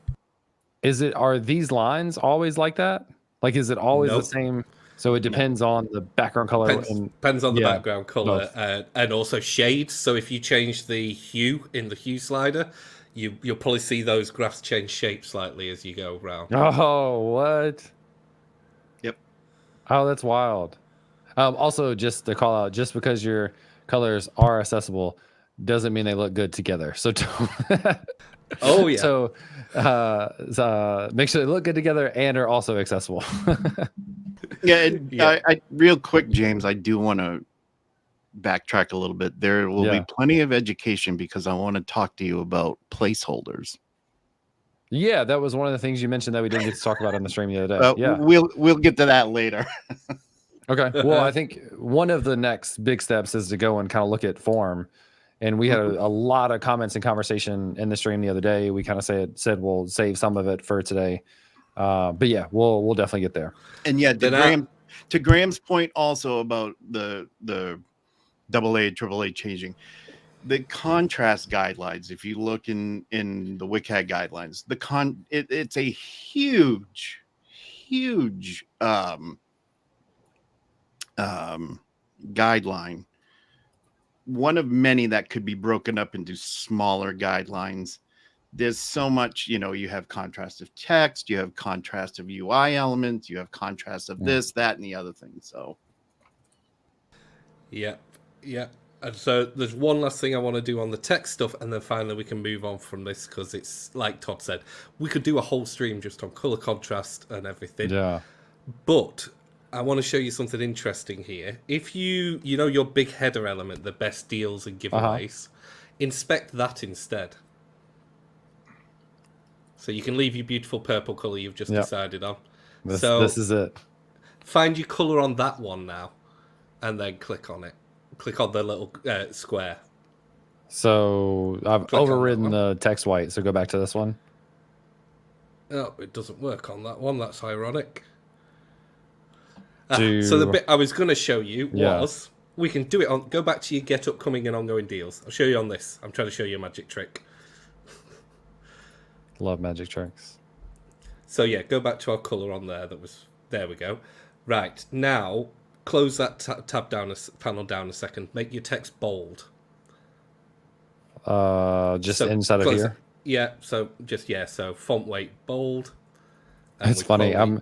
are these lines always like that? Like, is it always the same? So it depends on the background color. Depends on the background color and also shades. So if you change the hue in the hue slider, you'll probably see those graphs change shape slightly as you go around. Oh, what? Yep. Oh, that's wild. Also, just to call out, just because your colors are accessible doesn't mean they look good together. So oh yeah. So make sure they look good together and are also accessible. I real quick, James, I do want to backtrack a little bit. There will be plenty of education because I want to talk to you about placeholders. Yeah, that was one of the things you mentioned that we didn't get to talk about on the stream the other day. We'll get to that later. Okay. Well, I think one of the next big steps is to go and kind of look at form And we had a lot of comments and conversation in the stream the other day. We kind of said we'll save some of it for today. But yeah, we'll definitely get there. And yeah, to Graham's point also about the AA, AAA changing. The contrast guidelines, if you look in the WCAG guidelines, it's a huge guideline. One of many that could be broken up into smaller guidelines. There's so much, you have contrast of text, you have contrast of UI elements, you have contrast of this, that, and the other thing. So yeah. And so there's one last thing I want to do on the text stuff, and then finally we can move on from this, because it's like Todd said, we could do a whole stream just on color contrast and everything. Yeah. But I want to show you something interesting here. If you know your big header element, the best deals and giveaways, inspect that instead. So you can leave your beautiful purple color you've just decided on. This is it. Find your color on that one now, and then click on it. Click on the little square. So I've overridden the text white. So go back to this one. Oh, it doesn't work on that one. That's ironic. So the bit I was going to show you was, we can do it on, go back to your get upcoming and ongoing deals. I'll show you on this. I'm trying to show you a magic trick. Love magic tricks. So yeah, go back to our color on there. There we go. Right, now close that tab down, panel down a second. Make your text bold. Just inside of here. Yeah. So so font weight bold. It's funny. I'm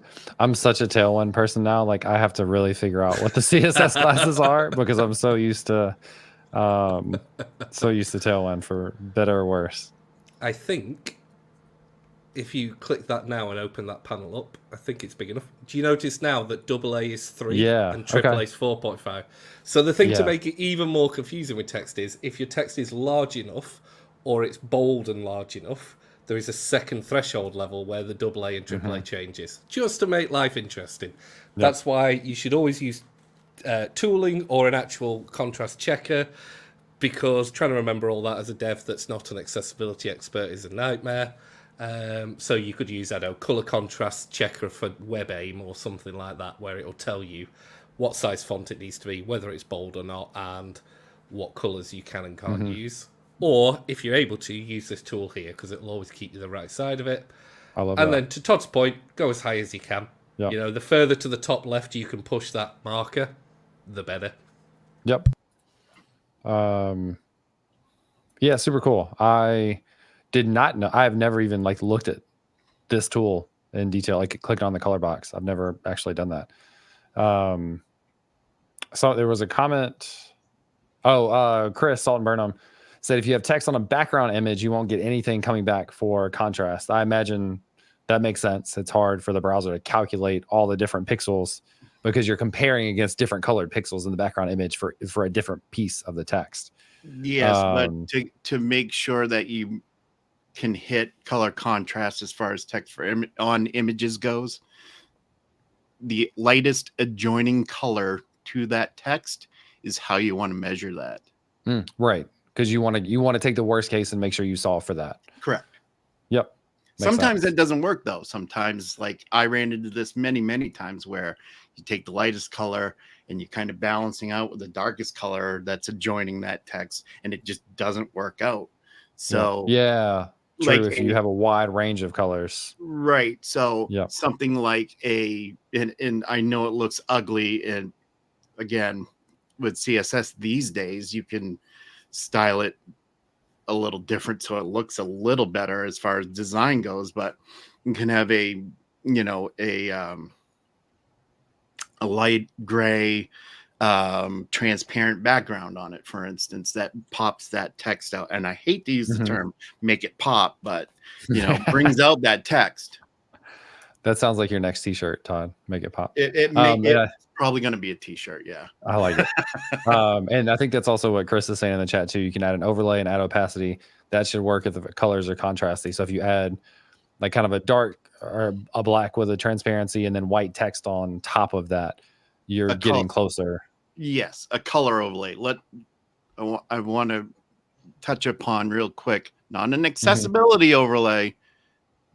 such a Tailwind person now. Like, I have to really figure out what the CSS classes are, because I'm so used to Tailwind, for better or worse. I think if you click that now and open that panel up, I think it's big enough. Do you notice now that AA is 3 and AAA is 4.5? So the thing to make it even more confusing with text is, if your text is large enough or it's bold and large enough, there is a second threshold level where the AA and AAA changes, just to make life interesting. Yep. That's why you should always use tooling or an actual contrast checker, because trying to remember all that as a dev that's not an accessibility expert is a nightmare. So you could use, color contrast checker for WebAIM or something like that, where it'll tell you what size font it needs to be, whether it's bold or not, and what colors you can and can't use. Or if you're able to, use this tool here, because it'll always keep you the right side of it. I love that. And then to Todd's point, go as high as you can. Yep. The further to the top left you can push that marker, the better. Yep. Yeah, super cool. I did not know. I've never even looked at this tool in detail, like clicking on the color box. I've never actually done that. So there was a comment. Chris Salt Burnham said, if you have text on a background image, you won't get anything coming back for contrast. I imagine that makes sense. It's hard for the browser to calculate all the different pixels, because you're comparing against different colored pixels in the background image for a different piece of the text. Yes, but to make sure that you can hit color contrast as far as text on images goes, the lightest adjoining color to that text is how you want to measure that. Right, because you want to take the worst case and make sure you solve for that. Correct. Yep. Sometimes that doesn't work though. Sometimes, like, I ran into this many times, where you take the lightest color and you kind of balancing out with the darkest color that's adjoining that text, and it just doesn't work out. So yeah, true. If you have a wide range of colors, right? So something like and I know it looks ugly, and again, with CSS these days, you can style it a little different so it looks a little better as far as design goes, but you can have a light gray transparent background on it, for instance, that pops that text out. And I hate to use the term make it pop, but brings out that text. That sounds like your next t-shirt, Todd. Make it pop. It's probably going to be a t-shirt. Yeah, I like it. And I think that's also what Chris is saying in the chat too. You can add an overlay and add opacity. That should work if the colors are contrasty. So if you add like kind of a dark or a black with a transparency and then white text on top of that, you're getting closer. Yes, a color overlay. I want to touch upon real quick. Not an accessibility overlay,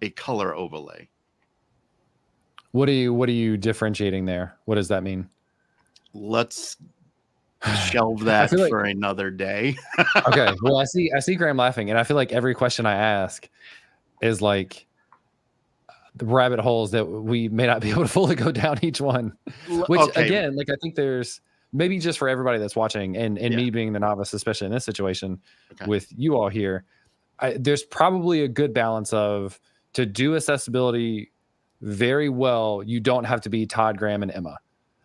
a color overlay. What are you differentiating there? What does that mean? Let's shelve that for another day. Okay. Well, I see Graham laughing, and I feel like every question I ask is like the rabbit holes that we may not be able to fully go down each one. Which again, like I think there's maybe just for everybody that's watching and me being the novice, especially in this situation with you all here, there's probably a good balance of to do accessibility very well. You don't have to be Todd, Graham, and Emma.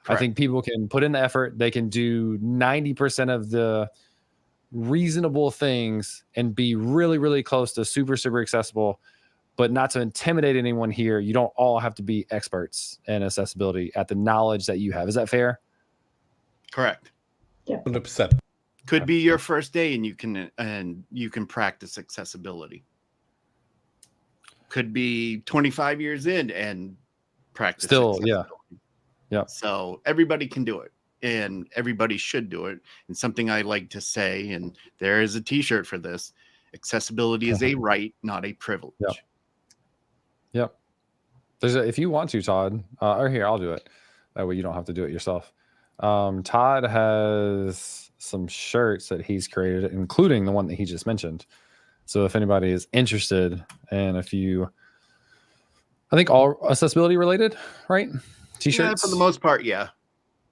Correct. I think people can put in the effort. They can do 90% of the reasonable things and be really, really close to super, super accessible, but not to intimidate anyone here. You don't all have to be experts in accessibility at the knowledge that you have. Is that fair? Correct. Yeah. 100%. Could be your first day and you can practice accessibility. Could be 25 years in and practice accessibility. Yeah. So everybody can do it and everybody should do it. And something I like to say, and there is a t-shirt for this, accessibility is a right, not a privilege. Yep. If you want to, Todd, or here, I'll do it. That way you don't have to do it yourself. Todd has some shirts that he's created, including the one that he just mentioned. So if anybody is interested in a few, I think all accessibility related, right? T-shirts? Yeah, for the most part, yeah.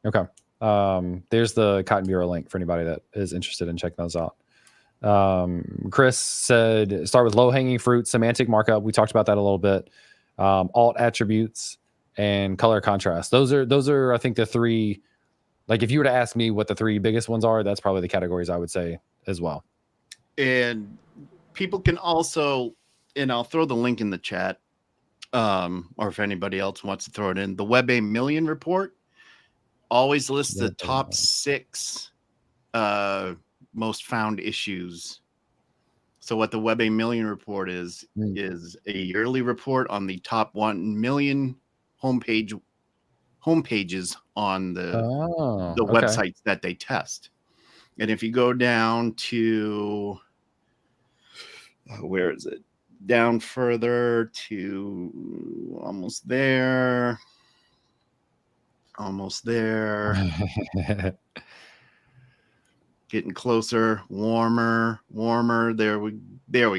Okay. There's the Cotton Bureau link for anybody that is interested in checking those out. Chris said, start with low-hanging fruit, semantic markup. We talked about that a little bit. Alt attributes and color contrast. Those are, I think, the three. Like, if you were to ask me what the three biggest ones are, that's probably the categories I would say as well. And people can also, and I'll throw the link in the chat, or if anybody else wants to throw it in, the Web A Million report always lists the top 6 most found issues. So what the Web A Million report is a yearly report on the top 1 million homepages on the websites that they test. And if you go down to where is it? Down further to almost there. Getting closer, warmer. There we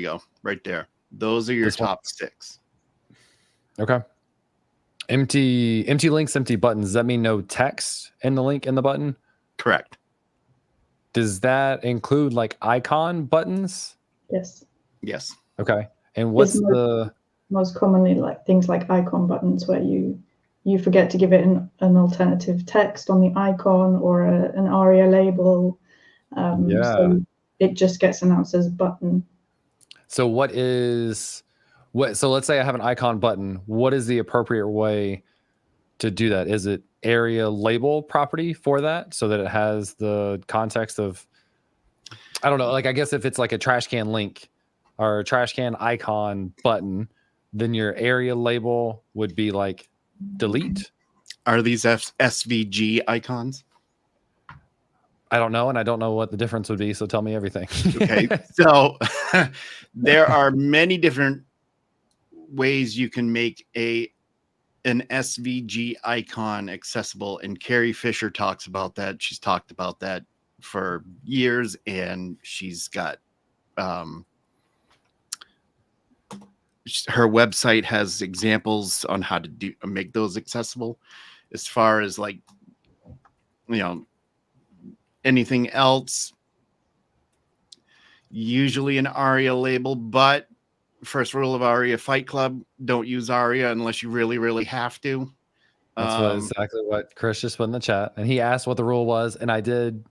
go. Right there. Those are your top 6. Okay. Empty links, empty buttons. Does that mean no text in the link in the button? Correct. Does that include like icon buttons? Yes. Okay. And what's most commonly like things like icon buttons where you forget to give it an alternative text on the icon or an ARIA label. So it just gets announced as button. So so let's say I have an icon button. What is the appropriate way to do that? Is it area label property for that so that it has the context of, I don't know, like I guess if it's like a trash can link or a trash can icon button, then your area label would be like delete. Are these SVG icons? I don't know, and I don't know what the difference would be, so tell me everything. Okay, so there are many different ways you can make an SVG icon accessible, and Carrie Fisher talks about that. She's talked about that for years, and she's got her website has examples on how to make those accessible. As far as like, anything else, usually an ARIA label, but first rule of ARIA Fight Club, don't use ARIA unless you really, really have to. That's exactly what Chris just put in the chat. And he asked what the rule was, and I did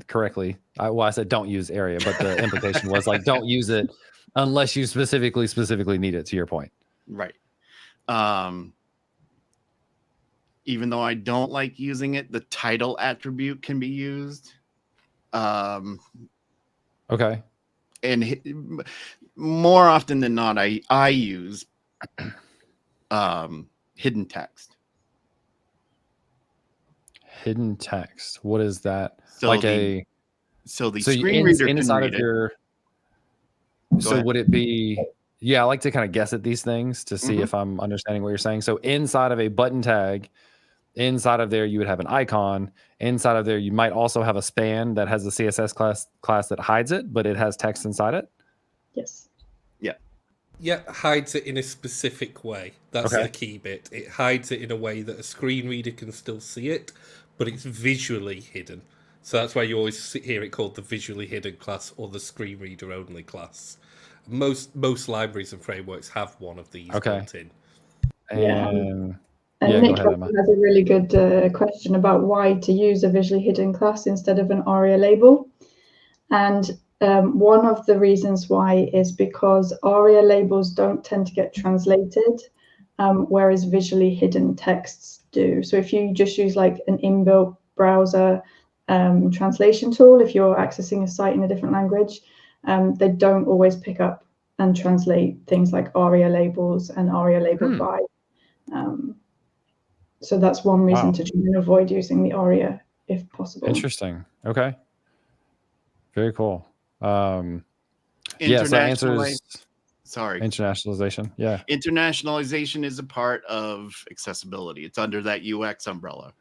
correctly. I said don't use ARIA, but the implication was like don't use it unless you specifically need it, to your point. Right. Even though I don't like using it, the title attribute can be used. Okay. And more often than not, I use hidden text. Hidden text. What is that? So the screen reader inside of your So would it be, I like to kind of guess at these things to see if I'm understanding what you're saying. So inside of a button tag, inside of there, you would have an icon. Inside of there, you might also have a span that has a CSS class that hides it, but it has text inside it. Yes. Yeah, hides it in a specific way. That's the key bit. It hides it in a way that a screen reader can still see it, but it's visually hidden. So that's why you always hear it called the visually hidden class or the screen reader only class. Most libraries and frameworks have one of these built in. And Nick has a really good question about why to use a visually hidden class instead of an ARIA label. And one of the reasons why is because ARIA labels don't tend to get translated, whereas visually hidden texts do. So if you just use like an inbuilt browser translation tool, if you're accessing a site in a different language, they don't always pick up and translate things like ARIA labels and ARIA labeled by. So that's one reason to try and avoid using the ARIA if possible. Interesting. Okay. Very cool. So answers. Sorry. Internationalization. Yeah. Internationalization is a part of accessibility. It's under that UX umbrella.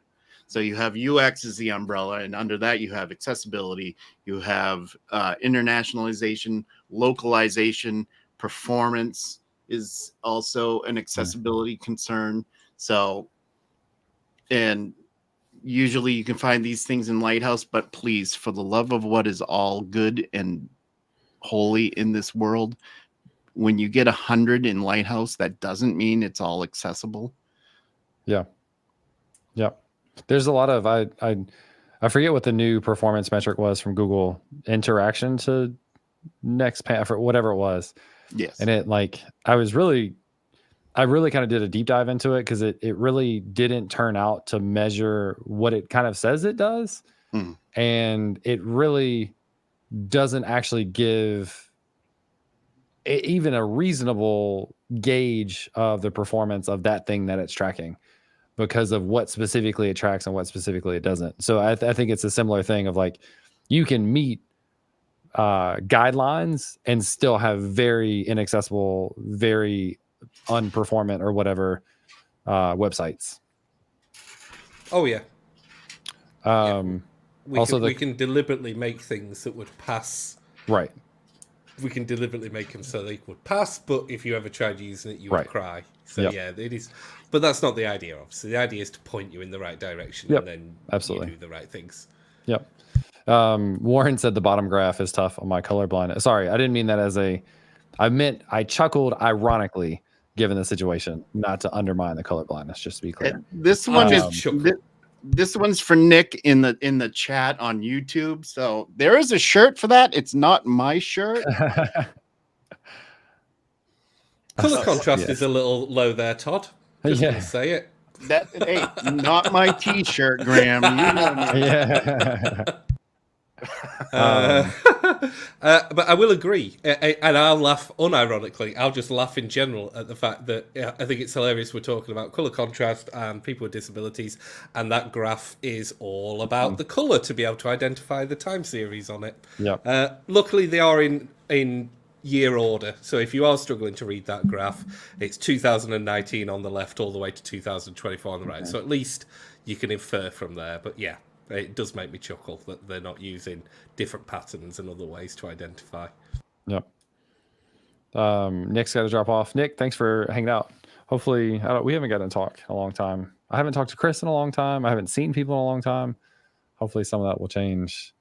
So you have UX as the umbrella, and under that you have accessibility. You have internationalization, localization, performance is also an accessibility concern. So, and usually you can find these things in Lighthouse, but please, for the love of what is all good and holy in this world, when you get 100 in Lighthouse, that doesn't mean it's all accessible. Yeah. There's a lot of I forget what the new performance metric was from Google, interaction to next path or whatever it was. Yes. And it I really kind of did a deep dive into it because it really didn't turn out to measure what it kind of says it does. And it really doesn't actually give even a reasonable gauge of the performance of that thing that it's tracking, because of what specifically it tracks and what specifically it doesn't. So I think it's a similar thing of you can meet guidelines and still have very inaccessible, very unperformant or whatever websites. Oh yeah. We can deliberately make things that would pass. Right. We can deliberately make them so they would pass, but if you ever tried using it, you would cry. So yeah, it is. But that's not the idea, obviously. The idea is to point you in the right direction and then you do the right things. Yep. Warren said the bottom graph is tough on my colorblind. Sorry, I didn't mean that as I chuckled ironically given the situation, not to undermine the colorblindness, just to be clear. This one this one's for Nick in the chat on YouTube. So there is a shirt for that. It's not my shirt. Color contrast is a little low there, Todd. Just gonna say it. Hey, not my T-shirt, Graham. You know me. Yeah. But I will agree, and I'll laugh unironically. I'll just laugh in general at the fact that I think it's hilarious we're talking about color contrast and people with disabilities, and that graph is all about the color to be able to identify the time series on it. Yeah. Luckily, they are in year order, so if you are struggling to read that graph, it's 2019 on the left all the way to 2024 on the right. So at least you can infer from there. But yeah, it does make me chuckle that they're not using different patterns and other ways to identify. Yep. Nick's got to drop off. Nick, thanks for hanging out. Hopefully, we haven't gotten to talk in a long time. I haven't talked to Chris in a long time. I haven't seen people in a long time. Hopefully some of that will change.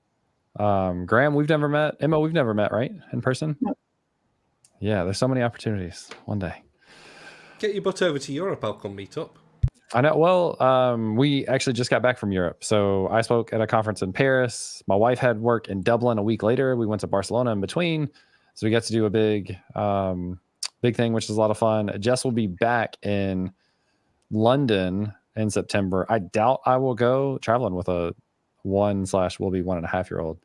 Graham, we've never met. Emma, we've never met, right? In person? No. Yeah, there's so many opportunities. One day. Get your butt over to Europe. I'll come meet up. I know. Well, we actually just got back from Europe. So I spoke at a conference in Paris. My wife had work in Dublin a week later. We went to Barcelona in between. So we got to do a big thing, which is a lot of fun. Jess will be back in London in September. I doubt I will go traveling with a 1/1.5-year-old.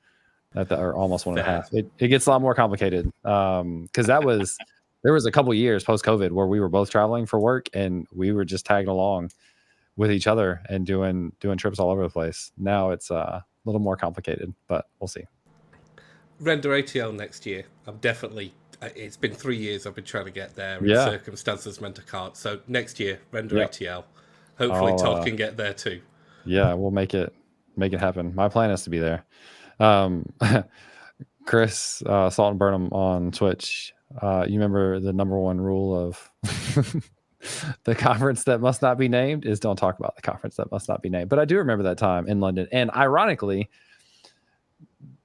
Or almost 1.5. It gets a lot more complicated because there was a couple years post COVID where we were both traveling for work and we were just tagging along with each other and doing trips all over the place. Now it's a little more complicated, but we'll see. Render ATL next year. I'm definitely it's been 3 years I've been trying to get there, and Yeah. circumstances meant I can't. So next year, render Yep. ATL. Hopefully Todd can get there too. Yeah, we'll make it happen. My plan is to be there. Chris Salt and Burnham on Twitch. You remember the number one rule of the conference that must not be named is don't talk about the conference that must not be named. But I do remember that time in London, and ironically,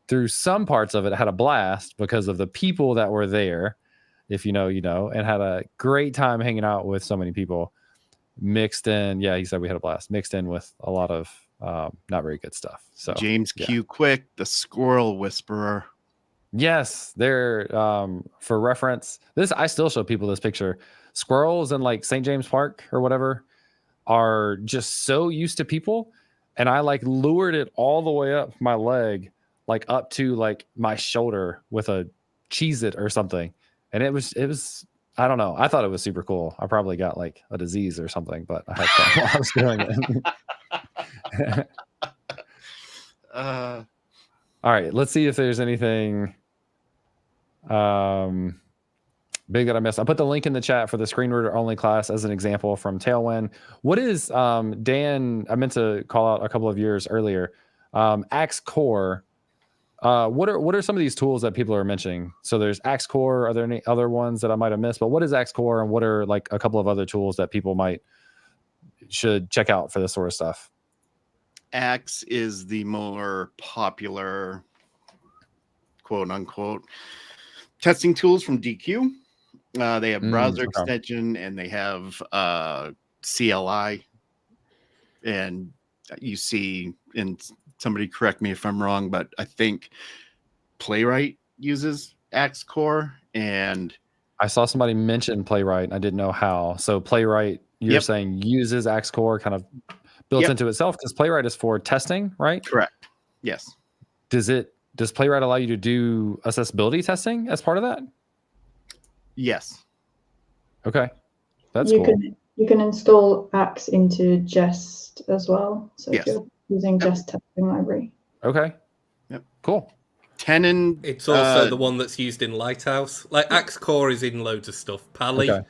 through some parts of it, I had a blast because of the people that were there. If you know, you know, and had a great time hanging out with so many people. Mixed in, yeah, he said we had a blast. Mixed in with a lot of not very good stuff. So James Q. Quick, the squirrel whisperer. Yes, they're for reference. I still show people this picture. Squirrels in like St. James Park or whatever are just so used to people, and I like lured it all the way up my leg, like up to like my shoulder with a Cheez-It or something, and it was I don't know. I thought it was super cool. I probably got like a disease or something, but I had fun while I was doing it. All right, let's see if there's anything big that I missed. I put the link in the chat for the screen reader only class as an example from Tailwind. What is Dan? I meant to call out a couple of years earlier. Axe Core. What are some of these tools that people are mentioning? So there's Axe Core. Are there any other ones that I might have missed? But what is Axe Core, and what are like a couple of other tools that people should check out for this sort of stuff? Axe is the more popular, quote unquote, testing tools from DQ. They have browser extension, and they have CLI. And you see, and somebody correct me if I'm wrong, but I think Playwright uses Axe Core, and I saw somebody mention Playwright, and I didn't know how. So Playwright, you're saying uses Axe Core, kind of built into itself, because Playwright is for testing, right? Correct. Yes. Does Playwright allow you to do accessibility testing as part of that? Yes. Okay, that's cool. You can install Axe into Jest as well. So if you're using Jest testing library. Okay. Yep. Cool. Tenon. It's also the one that's used in Lighthouse. Like Axe Core is in loads of stuff. Pally. Okay.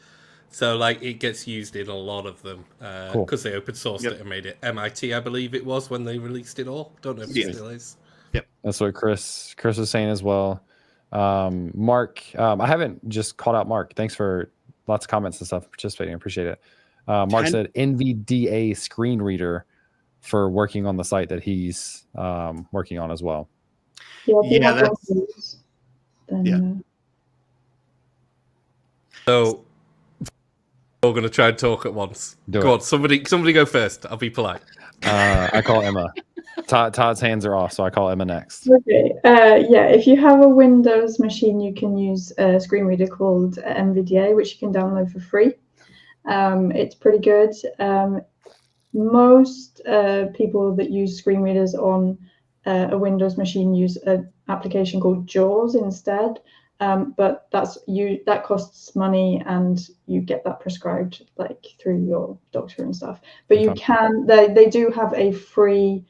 So like it gets used in a lot of them because they open sourced it and made it. MIT, I believe it was when they released it all. Don't know if it still is. Yep. That's what Chris was saying as well. Mark, I haven't just called out Mark. Thanks for lots of comments and stuff participating. I appreciate it. Mark said NVDA screen reader for working on the site that he's working on as well. Yeah, that's So we're going to try and talk at once. Go on, somebody go first. I'll be polite. I call Emma. Todd's hands are off, so I call Emma next. Okay. If you have a Windows machine, you can use a screen reader called NVDA, which you can download for free. It's pretty good. Most people that use screen readers on a Windows machine use an application called JAWS instead. But that costs money, and you get that prescribed like through your doctor and stuff. But you can they do have a free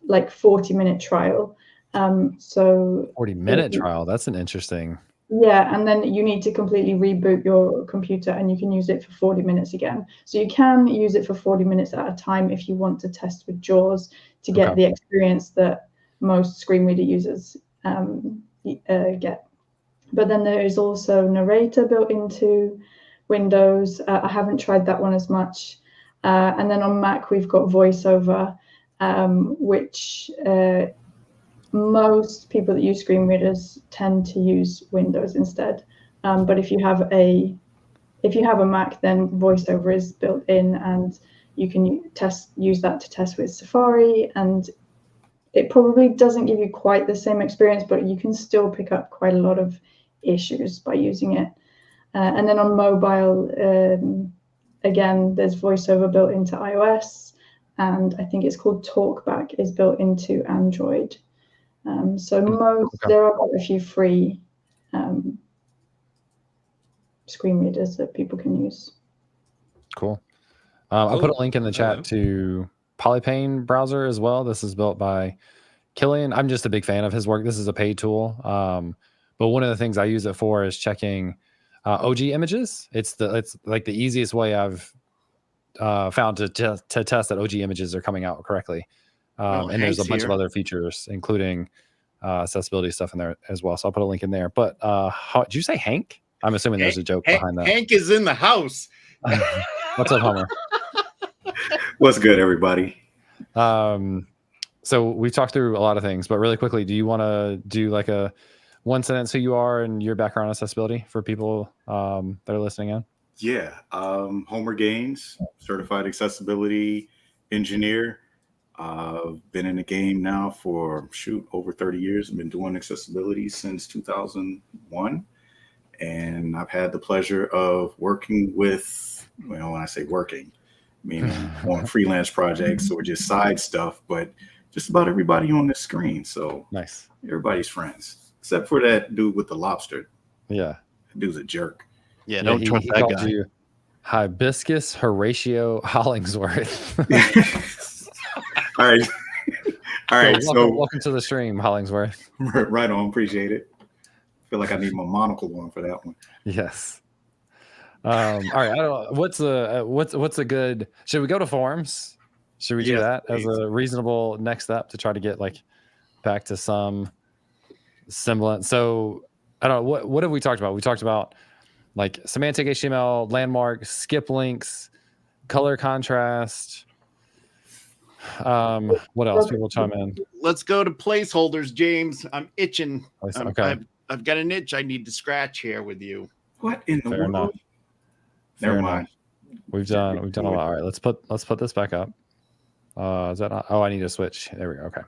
like 40-minute trial. So 40-minute trial. That's an interesting. Yeah, and then you need to completely reboot your computer, and you can use it for 40 minutes again. So you can use it for 40 minutes at a time if you want to test with JAWS to get the experience that most screen reader users get. But then there is also Narrator built into Windows. I haven't tried that one as much. And then on Mac, we've got VoiceOver, which most people that use screen readers tend to use Windows instead. But if you have a Mac, then VoiceOver is built in, and you can use that to test with Safari. And it probably doesn't give you quite the same experience, but you can still pick up quite a lot of issues by using it. And then on mobile, again, there's VoiceOver built into iOS, and I think it's called TalkBack is built into Android. There are quite a few free screen readers that people can use. Cool. I put a link in the chat to Polypane browser as well. This is built by Killian. I'm just a big fan of his work. This is a paid tool. But one of the things I use it for is checking OG images. It's like the easiest way I've found to test that OG images are coming out correctly. And there's a bunch of other features, including accessibility stuff in there as well. So I'll put a link in there. But did you say Hank? I'm assuming there's a joke behind that. Hank is in the house. What's up, Homer? What's good, everybody? So we've talked through a lot of things, but really quickly, do you want to do like a one sentence who you are and your background in accessibility for people that are listening in? Yeah. Homer Gaines, certified accessibility engineer. Been in the game now for over 30 years. I've been doing accessibility since 2001. And I've had the pleasure of working with, when I say working, meaning on freelance projects or just side stuff, but just about everybody on this screen. So nice. Everybody's friends, except for that dude with the lobster. Yeah. That dude's a jerk. Yeah, don't trust he that called guy. You Hibiscus Horatio Hollingsworth. All right. Welcome to the stream, Hollingsworth. Right on. Appreciate it. Feel like I need my monocle on for that one. Yes. All right. I don't. What's a good? Should we go to forums? Should we do that as a reasonable next step to try to get like back to some semblance? So I don't know. What have we talked about? We talked about like semantic HTML, landmark, skip links, color contrast. What else? People chime in. Let's go to placeholders, James. I'm itching. Okay. I've got an itch I need to scratch here with you. What in the world? Enough. Never mind. We've done a lot. All right, let's put this back up. Is that not? Oh, I need to switch. There we go. Okay.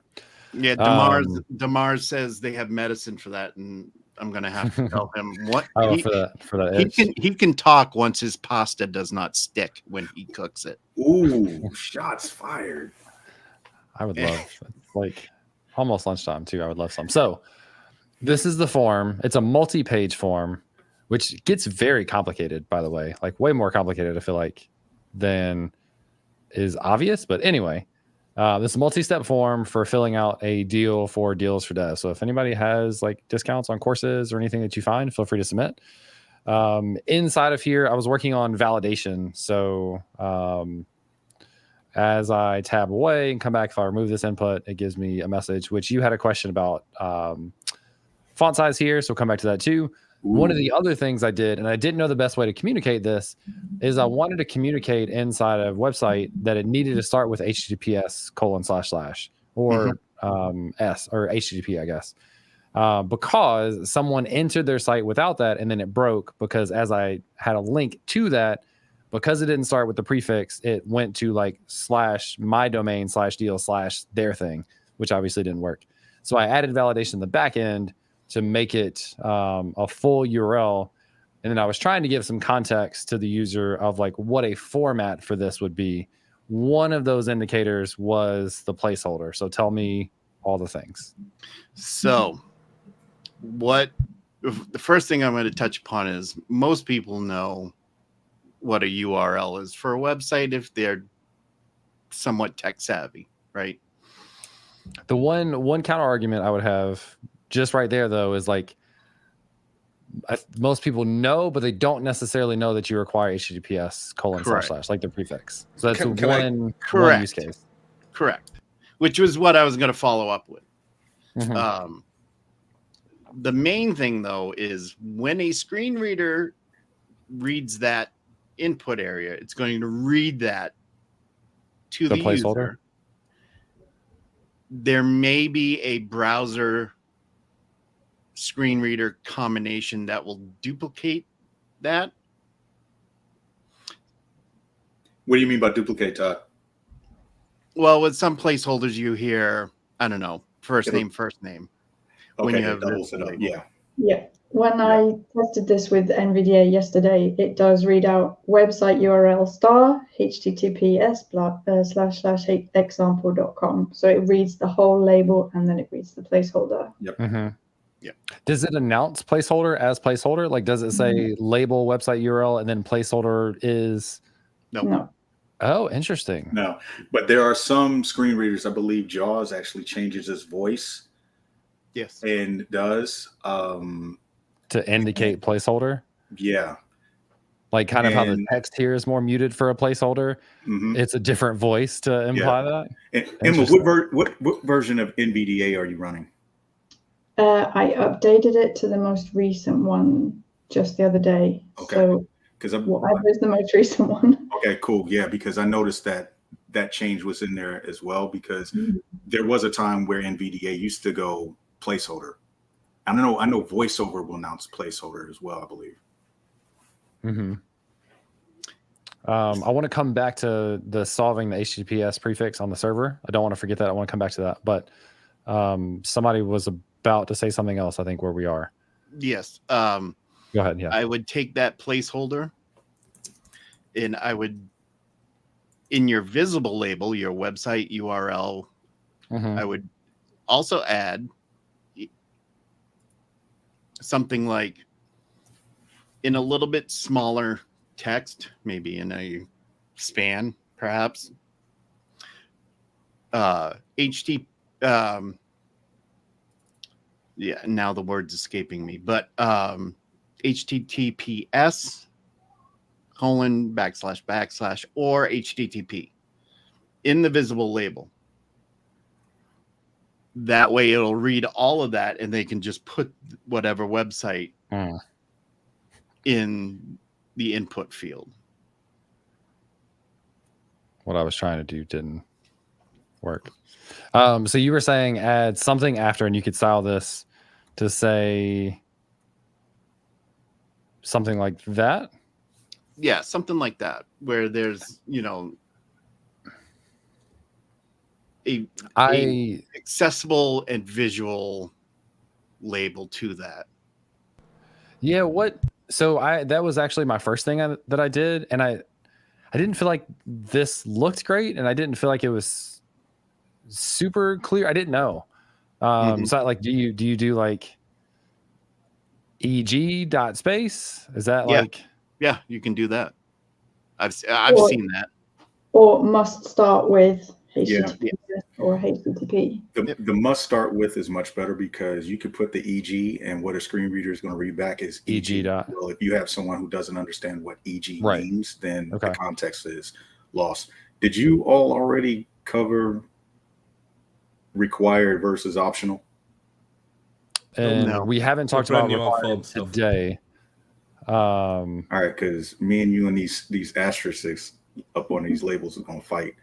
Yeah, Demars says they have medicine for that, and I'm gonna have to tell him what. For that. He can talk once his pasta does not stick when he cooks it. Ooh, shots fired. I would love like almost lunchtime too. I would love some. So this is the form. It's a multi-page form, which gets very complicated, by the way, like way more complicated, I feel like, than is obvious. But anyway, this is a multi-step form for filling out a deal for Deals for Dev. So if anybody has like discounts on courses or anything that you find, feel free to submit. Inside of here, I was working on validation. So as I tab away and come back, if I remove this input, it gives me a message, which you had a question about font size here. So we'll come back to that too. Ooh. One of the other things I did, and I didn't know the best way to communicate this, is I wanted to communicate inside of website that it needed to start with https:// or s or HTTP, I guess, because someone entered their site without that and then it broke because as I had a link to that, because it didn't start with the prefix, it went to like /my-domain/deal/their thing, which obviously didn't work. So I added validation in the back end to make it a full URL. And then I was trying to give some context to the user of like what a format for this would be. One of those indicators was the placeholder. So tell me all the things. So the first thing I'm going to touch upon is most people know what a URL is for a website if they're somewhat tech savvy, right? The one counter argument I would have just right there, though, is like most people know, but they don't necessarily know that you require HTTPS:// like the prefix. So that's one use case. Correct. Which was what I was going to follow up with. Mm-hmm. The main thing, though, is when a screen reader reads that input area, it's going to read that to the placeholder. User. There may be a browser screen reader combination that will duplicate that. What do you mean by duplicate, Todd? Well, with some placeholders you hear, I don't know, first name. Okay, When you have doubles it up. Yeah. Yeah. When I tested this with NVDA yesterday, it does read out website URL https://example.com. So it reads the whole label and then it reads the placeholder. Yep. Mm-hmm. Yeah. Does it announce placeholder as placeholder? Like, does it say label website URL and then placeholder is? No. Oh, interesting. No, but there are some screen readers. I believe JAWS actually changes its voice Yes. and does. To indicate placeholder. Yeah. Like kind of how the text here is more muted for a placeholder. Mm-hmm. It's a different voice to imply that. And Emma, what version of NVDA are you running? I updated it to the most recent one just the other day. Okay. So because whatever is the most recent one. Okay, cool. Yeah, because I noticed that change was in there as well, because there was a time where NVDA used to go placeholder. I know VoiceOver will announce placeholder as well, I believe. Mm-hmm. I want to come back to the solving the HTTPS prefix on the server. I don't want to forget that. I want to come back to that. But somebody was about to say something else, I think, where we are. Yes. Go ahead. Yeah. I would take that placeholder and I would, in your visible label, your website URL, I would also add something like, in a little bit smaller text, maybe in a span, perhaps. Yeah, now the word's escaping me, but HTTPS : / or HTTP in the visible label. That way it'll read all of that and they can just put whatever website in the input field. What I was trying to do didn't work. So you were saying add something after, and you could style this to say something like that. Yeah, something like that, where there's, a accessible and visual label to that. Yeah. So that was actually my first thing that I did, and I didn't feel like this looked great, and I didn't feel like it was super clear. I didn't know. So like, do you do like eg.space? Is that like? Yeah, you can do that. I've seen that. Or must start with HTTP or HTTP. The must start with is much better, because you could put the EG, and what a screen reader is going to read back is EG. Well, if you have someone who doesn't understand what EG means, then the context is lost. Did you all already cover required versus optional? And no, we haven't talked about required today. All right, because me and you and these asterisks up on these labels are gonna fight.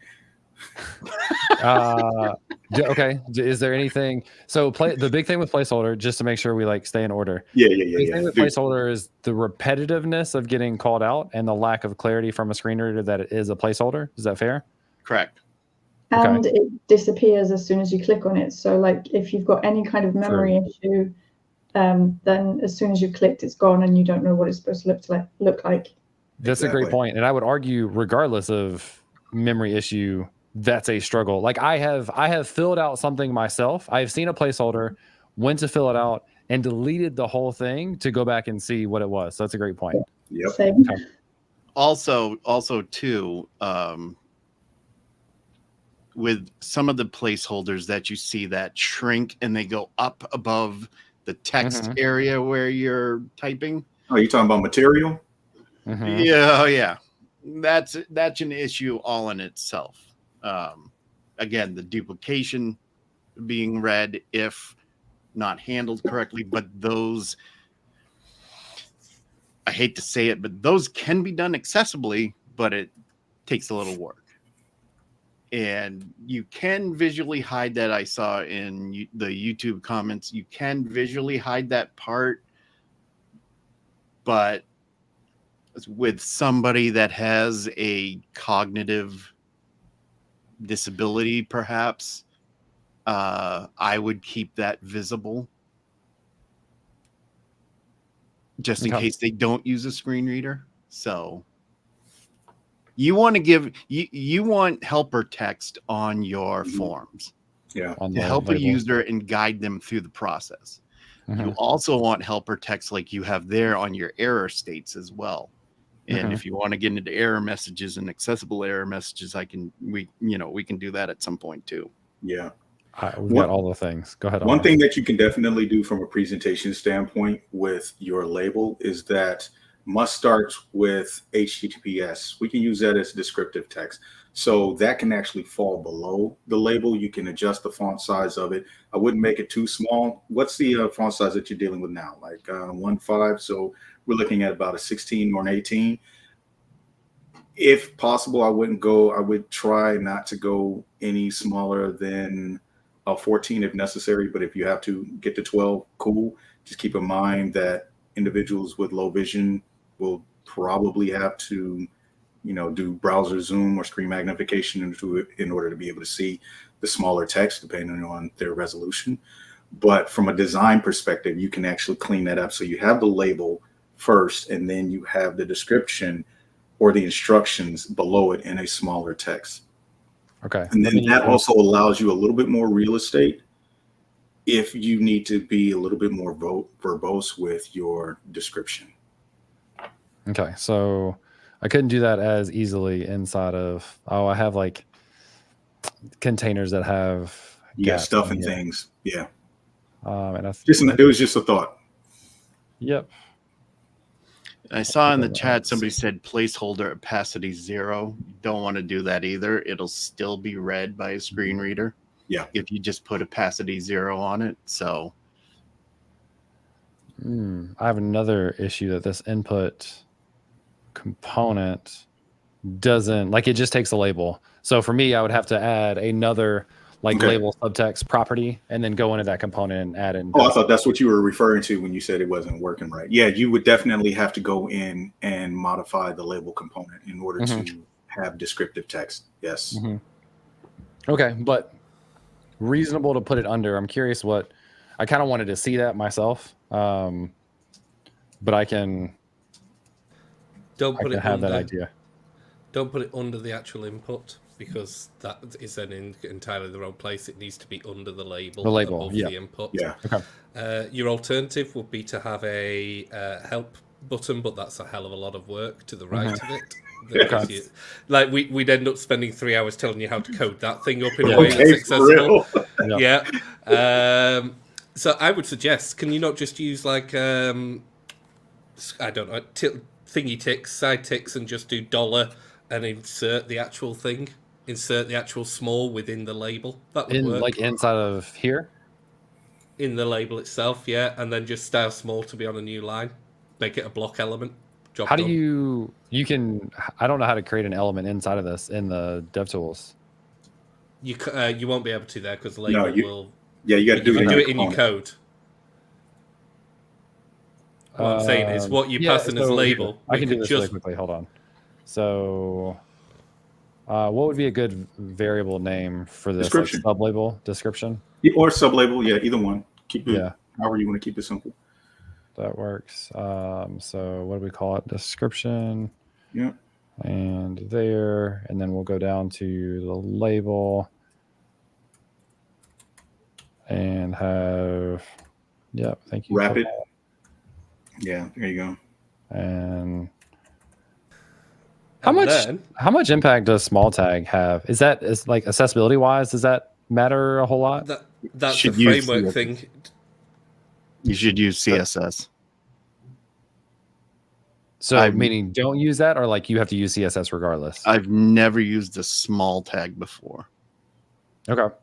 Okay. Is there anything? So the big thing with placeholder, just to make sure we like stay in order. Yeah. The thing with placeholder is the repetitiveness of getting called out and the lack of clarity from a screen reader that it is a placeholder. Is that fair? Correct. And it disappears as soon as you click on it. So like if you've got any kind of memory issue, then as soon as you clicked, it's gone and you don't know what it's supposed to look like. That's a great point. And I would argue, regardless of memory issue, that's a struggle. Like I have filled out something myself. I've seen a placeholder, went to fill it out, and deleted the whole thing to go back and see what it was. So that's a great point. Yep. Same. Okay. Also too, with some of the placeholders that you see that shrink and they go up above the text area where you're typing. Oh, you talking about material? Yeah. That's an issue all in itself. Again, the duplication being read if not handled correctly, but those, I hate to say it, but those can be done accessibly, but it takes a little work. And you can visually hide that. I saw in the YouTube comments, you can visually hide that part, but with somebody that has a cognitive disability, perhaps, I would keep that visible just in case they don't use a screen reader. So you want to you want helper text on your forms to help a user and guide them through the process. You also want helper text like you have there on your error states as well. And if you want to get into error messages and accessible error messages, we can do that at some point too. Yeah. We've got all the things. Go ahead. One thing that you can definitely do from a presentation standpoint with your label is that must start with HTTPS. We can use that as descriptive text. So that can actually fall below the label. You can adjust the font size of it. I wouldn't make it too small. What's the font size that you're dealing with now? Like 1.5. So we're looking at about a 16 or an 18. If possible, I would try not to go any smaller than 14 if necessary. But if you have to get to 12, cool. Just keep in mind that individuals with low vision will probably have to, do browser zoom or screen magnification in order to be able to see the smaller text, depending on their resolution. But from a design perspective, you can actually clean that up. So you have the label first, and then you have the description or the instructions below it in a smaller text. Okay. And then that also allows you a little bit more real estate if you need to be a little bit more verbose with your description. Okay. So I couldn't do that as easily inside of, I have like containers that have stuff and things. Yeah. And that's it was just a thought. Yep. I saw in the chat somebody said placeholder opacity 0. Don't want to do that either. It'll still be read by a screen reader. Yeah. If you just put opacity 0 on it. So I have another issue that this input component doesn't, like, it just takes a label. So for me, I would have to add another label subtext property and then go into that component and add in. I thought that's what you were referring to when you said it wasn't working right. Yeah, you would definitely have to go in and modify the label component in order to have descriptive text. Yes. Okay, but reasonable to put it under. I'm curious what, I kind of wanted to see that myself, but I can. Don't put it have under, that idea. Don't put it under the actual input, because that is then in entirely the wrong place. It needs to be under the label above the input. Yeah. Okay. Your alternative would be to have a help button, but that's a hell of a lot of work to the right of it. Like we'd end up spending 3 hours telling you how to code that thing up in a way that's accessible. So I would suggest, can you not just use like I don't know, thingy ticks, side ticks, and just do $, and insert the actual thing, insert the actual small within the label. That would work. Like inside of here? In the label itself, yeah, and then just style small to be on a new line. Make it a block element. How do you can, I don't know how to create an element inside of this in the DevTools. You won't be able to there because the label will. Yeah, you got to do it in your code. What I'm saying is, what you pass in as label. I can do this really quickly. Hold on. So, what would be a good variable name for this? Description. Like sublabel description? Or sublabel, yeah, either one. Keep it however you want to keep it simple. That works. So what do we call it? Description. Yeah. And there, and then we'll go down to the label and have, thank you. Rapid. Yeah, there you go. And how much impact does small tag have? Is like accessibility wise, does that matter a whole lot? That's a framework thing. You should use CSS. So meaning don't use that, or like you have to use CSS regardless? I've never used a small tag before. Okay.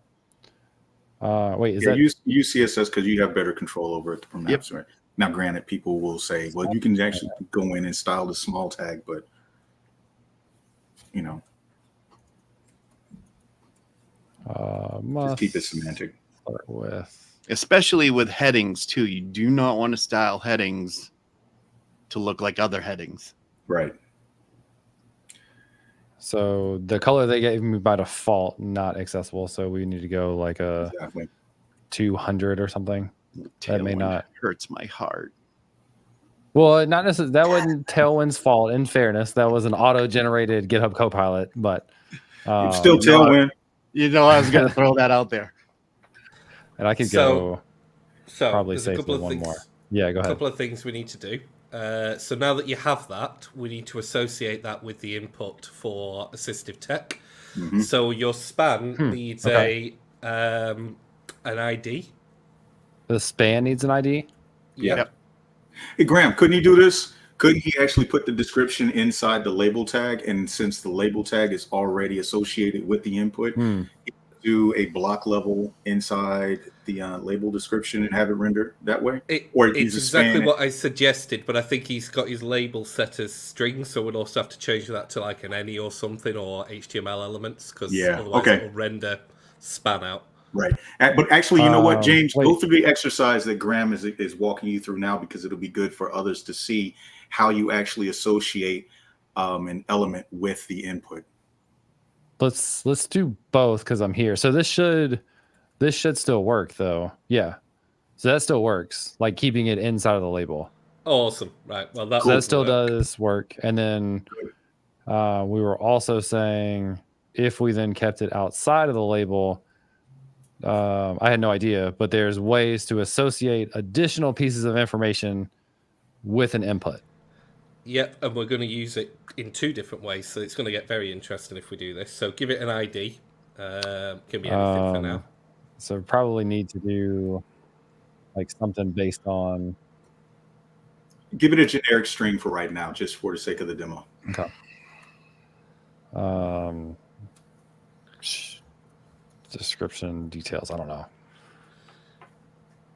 Wait, use CSS because you have better control over it from apps, right? Now, granted, people will say, well, you can actually go in and style the small tag, but just keep it semantic. Start with, especially with headings too. You do not want to style headings to look like other headings. Right. So the color they gave me by default, not accessible. So we need to go like a 200 or something. That may not hurts my heart. Well, not necessarily. That wasn't Tailwind's fault. In fairness, that was an auto-generated GitHub Copilot, but still Tailwind. I was going to throw that out there. And I could probably say one more. Yeah, go ahead. A couple of things we need to do. So now that you have that, we need to associate that with the input for assistive tech. So your span needs a An ID. The span needs an ID? Yeah. Yep. Hey, Graham, couldn't he do this? Couldn't he actually put the description inside the label tag? And since the label tag is already associated with the input, do a block level inside the label description and have it rendered that way? It's exactly what I suggested, but I think he's got his label set as strings, so we'll also have to change that to like an any or something, or HTML elements, because otherwise it will render span out. Right. But actually, you know what, James? Go through the exercise that Graham is walking you through now, because it'll be good for others to see how you actually associate an element with the input. Let's do both, because I'm here. So this should still work though. Yeah. So that still works, like keeping it inside of the label. Awesome. Right. Well, that still does work. And then we were also saying if we then kept it outside of the label, I had no idea, but there's ways to associate additional pieces of information with an input. Yep, and we're going to use it in 2 different ways, so it's going to get very interesting if we do this. So give it an ID. Can be anything for now. So probably need to do like something based on... Give it a generic string for right now, just for the sake of the demo. Okay. Description, details, I don't know.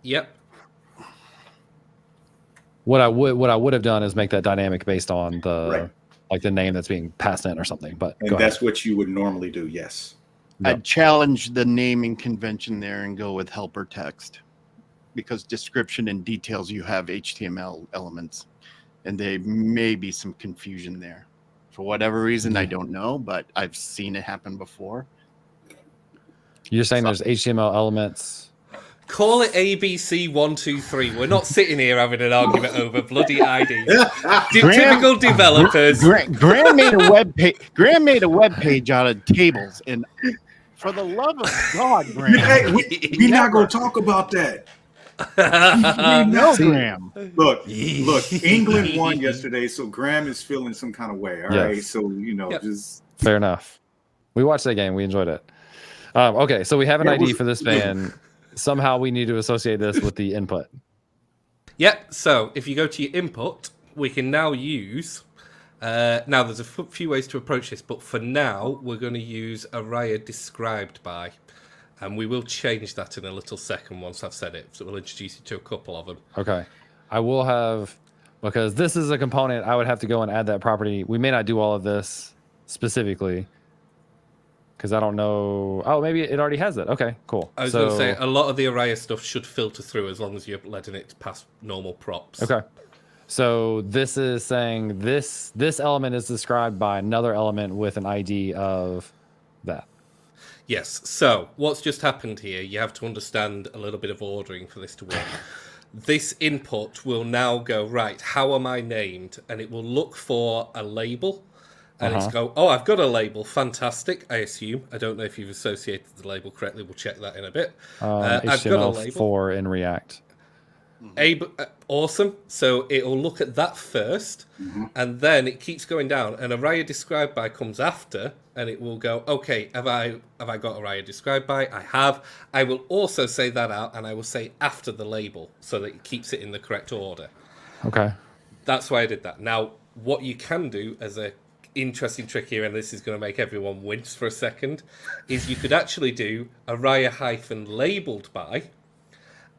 Yep. What I would have done is make that dynamic based on the like the name that's being passed in or something. But that's what you would normally do. Yes. I'd challenge the naming convention there and go with helper text, because description and details, you have HTML elements, and there may be some confusion there. For whatever reason, I don't know, but I've seen it happen before. You're saying there's HTML elements. Call it ABC123. We're not sitting here having an argument over bloody IDs. Typical developers. Graham made a web page. Graham made a web page out of tables, and for the love of God, Graham, hey, we're not going to talk about that. Graham. Look. England won yesterday, so Graham is feeling some kind of way. All right, so just fair enough. We watched that game. We enjoyed it. Okay, so we have an ID for this span. Somehow we need to associate this with the input. Yep. So if you go to your input, we can now use. Now there's a few ways to approach this, but for now we're going to use araya described by, and we will change that in a little second once I've said it. So we'll introduce you to a couple of them. Okay. I will have, because this is a component, I would have to go and add that property. We may not do all of this specifically, because I don't know. Oh, maybe it already has it. Okay, cool. I was going to say, a lot of the array stuff should filter through as long as you're letting it pass normal props. Okay. So this is saying this element is described by another element with an ID of that. Yes. So what's just happened here, you have to understand a little bit of ordering for this to work. This input will now go, right, how am I named? And it will look for a label. And it's go, oh, I've got a label. Fantastic, I assume. I don't know if you've associated the label correctly. We'll check that in a bit. I've got a label. HTML4 in React. Awesome. So it'll look at that first, and then it keeps going down. And araya described by comes after, and it will go, okay, have I got araya described by? I have. I will also say that out, and I will say after the label, so that it keeps it in the correct order. Okay. That's why I did that. Now, what you can do as a interesting trick here, and this is going to make everyone wince for a second, is you could actually do araya-labeled by,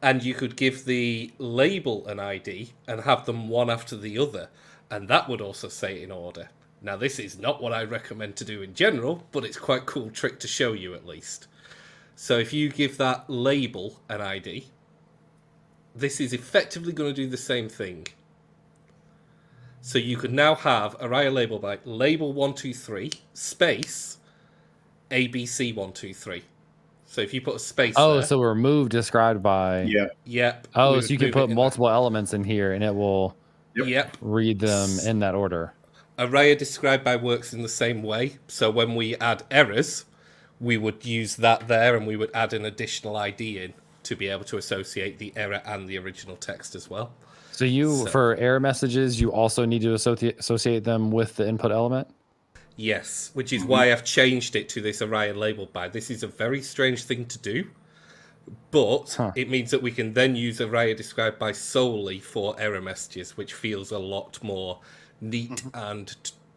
and you could give the label an ID and have them one after the other, and that would also say it in order. Now, this is not what I recommend to do in general, but it's quite a cool trick to show you at least. So if you give that label an ID, this is effectively going to do the same thing. So you could now have araya label by label123 space ABC123. So if you put a space there, so remove described by. Yep. Oh, so you can put multiple elements in here and it will read them in that order. Araya described by works in the same way. So when we add errors, we would use that there and we would add an additional ID in to be able to associate the error and the original text as well. So for error messages, you also need to associate them with the input element? Yes, which is why I've changed it to this araya labeled by. This is a very strange thing to do, But it means that we can then use array described by solely for error messages, which feels a lot more neat and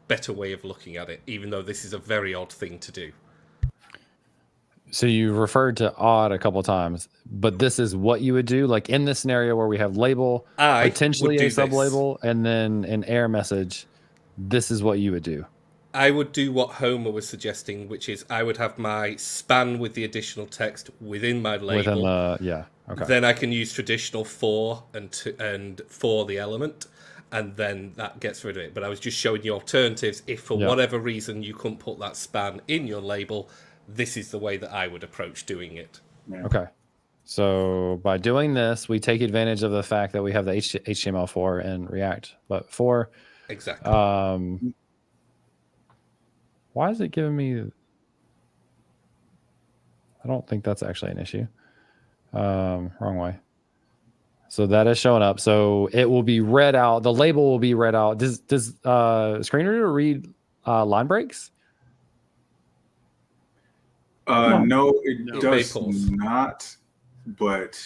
better way of looking at it, even though this is a very odd thing to do. So you referred to odd a couple of times, but this is what you would do, like in this scenario where we have label, potentially a sublabel, and then an error message. This is what you would do. I would do what Homer was suggesting, which is I would have my span with the additional text within my label. Then I can use traditional for and for the element, and then that gets rid of it. But I was just showing you alternatives. If for whatever reason you couldn't put that span in your label, this is the way that I would approach doing it. Yeah. Okay. So by doing this, we take advantage of the fact that we have the HTML for and React, but for exactly. Why is it giving me? I don't think that's actually an issue. Wrong way. So that is showing up. So it will be read out. The label will be read out. Does Screen Reader read line breaks? No, it does not. But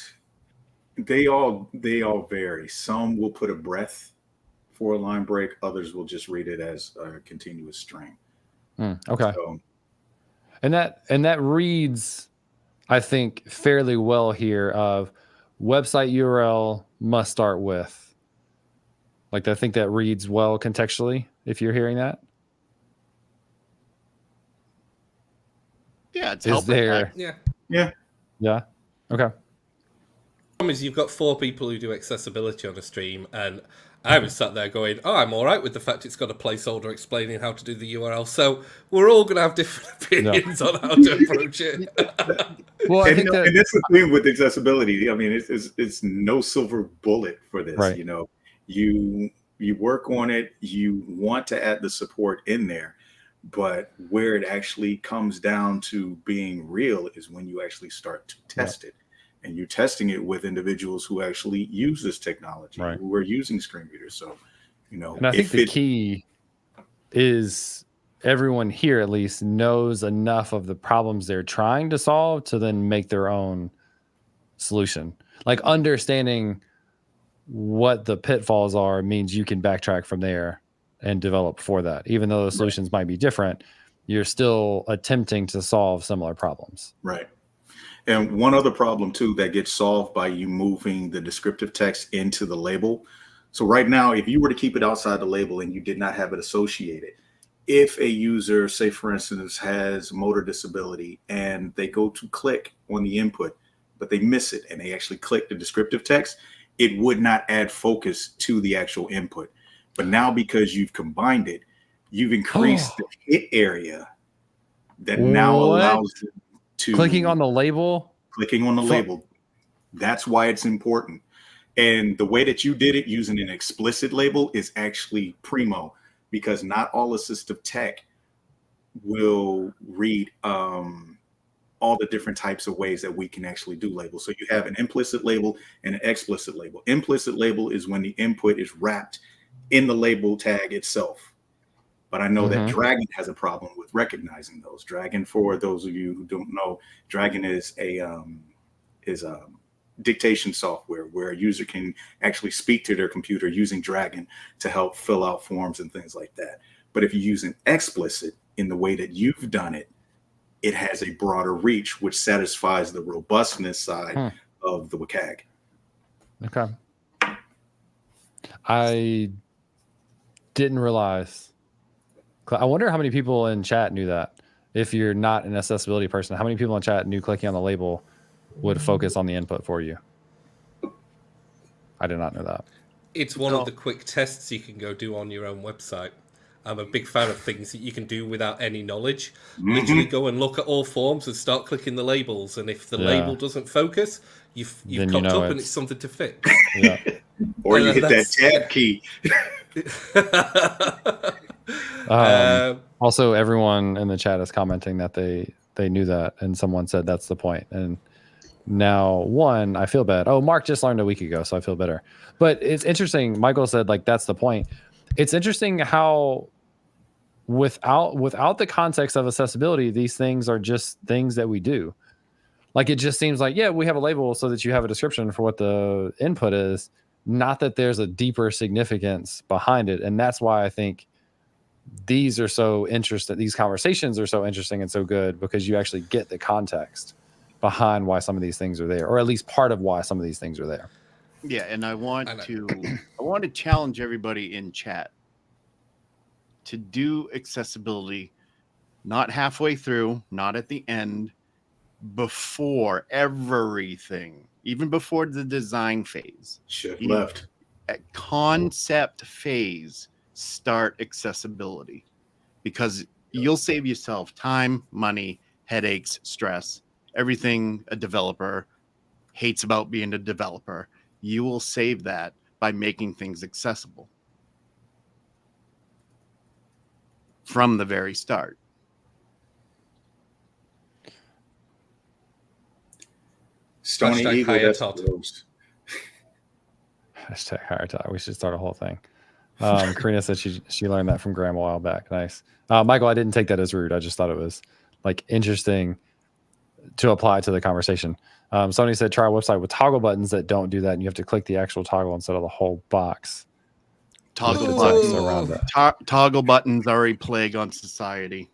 they all vary. Some will put a breath for a line break. Others will just read it as a continuous string. Okay. So, and that reads, I think, fairly well here. Of website URL must start with. Like, I think that reads well contextually. If you're hearing that. Yeah, it's helping. Yeah. Okay. The problem is you've got 4 people who do accessibility on a stream, and I was sat there going, "Oh, I'm all right with the fact it's got a placeholder explaining how to do the URL." So we're all going to have different opinions on how to approach it. Well, and that's the thing with accessibility. I mean, it's no silver bullet for this. Right. You know, you work on it. You want to add the support in there. But where it actually comes down to being real is when you actually start to test it. And you're testing it with individuals who actually use this technology, who are using screen readers. So, you know, and I think the key is everyone here at least knows enough of the problems they're trying to solve to then make their own solution. Like understanding what the pitfalls are means you can backtrack from there and develop for that. Even though the solutions might be different, you're still attempting to solve similar problems. Right. And one other problem too that gets solved by you moving the descriptive text into the label. So right now, if you were to keep it outside the label and you did not have it associated, if a user, say for instance, has motor disability and they go to click on the input, but they miss it and they actually click the descriptive text, it would not add focus to the actual input. But now because you've combined it, you've increased the hit area that now allows them to clicking on the label. That's why it's important. And the way that you did it using an explicit label is actually primo, because not all assistive tech will read all the different types of ways that we can actually do labels. So you have an implicit label and an explicit label. Implicit label is when the input is wrapped in the label tag itself. But I know that Dragon has a problem with recognizing those. Dragon, for those of you who don't know, Dragon is a dictation software where a user can actually speak to their computer using Dragon to help fill out forms and things like that. But if you use an explicit in the way that you've done it, it has a broader reach, which satisfies the robustness side of the WCAG. Okay. I didn't realize. I wonder how many people in chat knew that. If you're not an accessibility person, how many people in chat knew clicking on the label would focus on the input for you? I did not know that. It's one of the quick tests you can go do on your own website. I'm a big fan of things that you can do without any knowledge. Literally go and look at all forms and start clicking the labels. And if the label doesn't focus, you've cocked up and it's something to fix. Yeah. Or you hit that tab key. Also, everyone in the chat is commenting that they knew that, and someone said that's the point. And now, I feel bad. Oh, Mark just learned a week ago, so I feel better. But it's interesting. Michael said, like, that's the point. It's interesting how without the context of accessibility, these things are just things that we do. Like, it just seems like, yeah, we have a label so that you have a description for what the input is, not that there's a deeper significance behind it. And that's why I think these are so interesting. These conversations are so interesting and so good, because you actually get the context behind why some of these things are there, or at least part of why some of these things are there. Yeah, and I want to challenge everybody in chat to do accessibility not halfway through, not at the end, before everything, even before the design phase. Shift left. At concept phase, start accessibility, because you'll save yourself time, money, headaches, stress, everything a developer hates about being a developer. You will save that by making things accessible from the very start. Stony Hashtag Eagle, hire that's Todd. gross. Hashtag hire Todd. We should start a whole thing. Karina said she learned that from Graham a while back. Nice. Michael, I didn't take that as rude. I just thought it was like interesting to apply to the conversation. Sony said try a website with toggle buttons that don't do that, and you have to click the actual toggle instead of the whole box. Toggle buttons around it. Toggle buttons are a plague on society.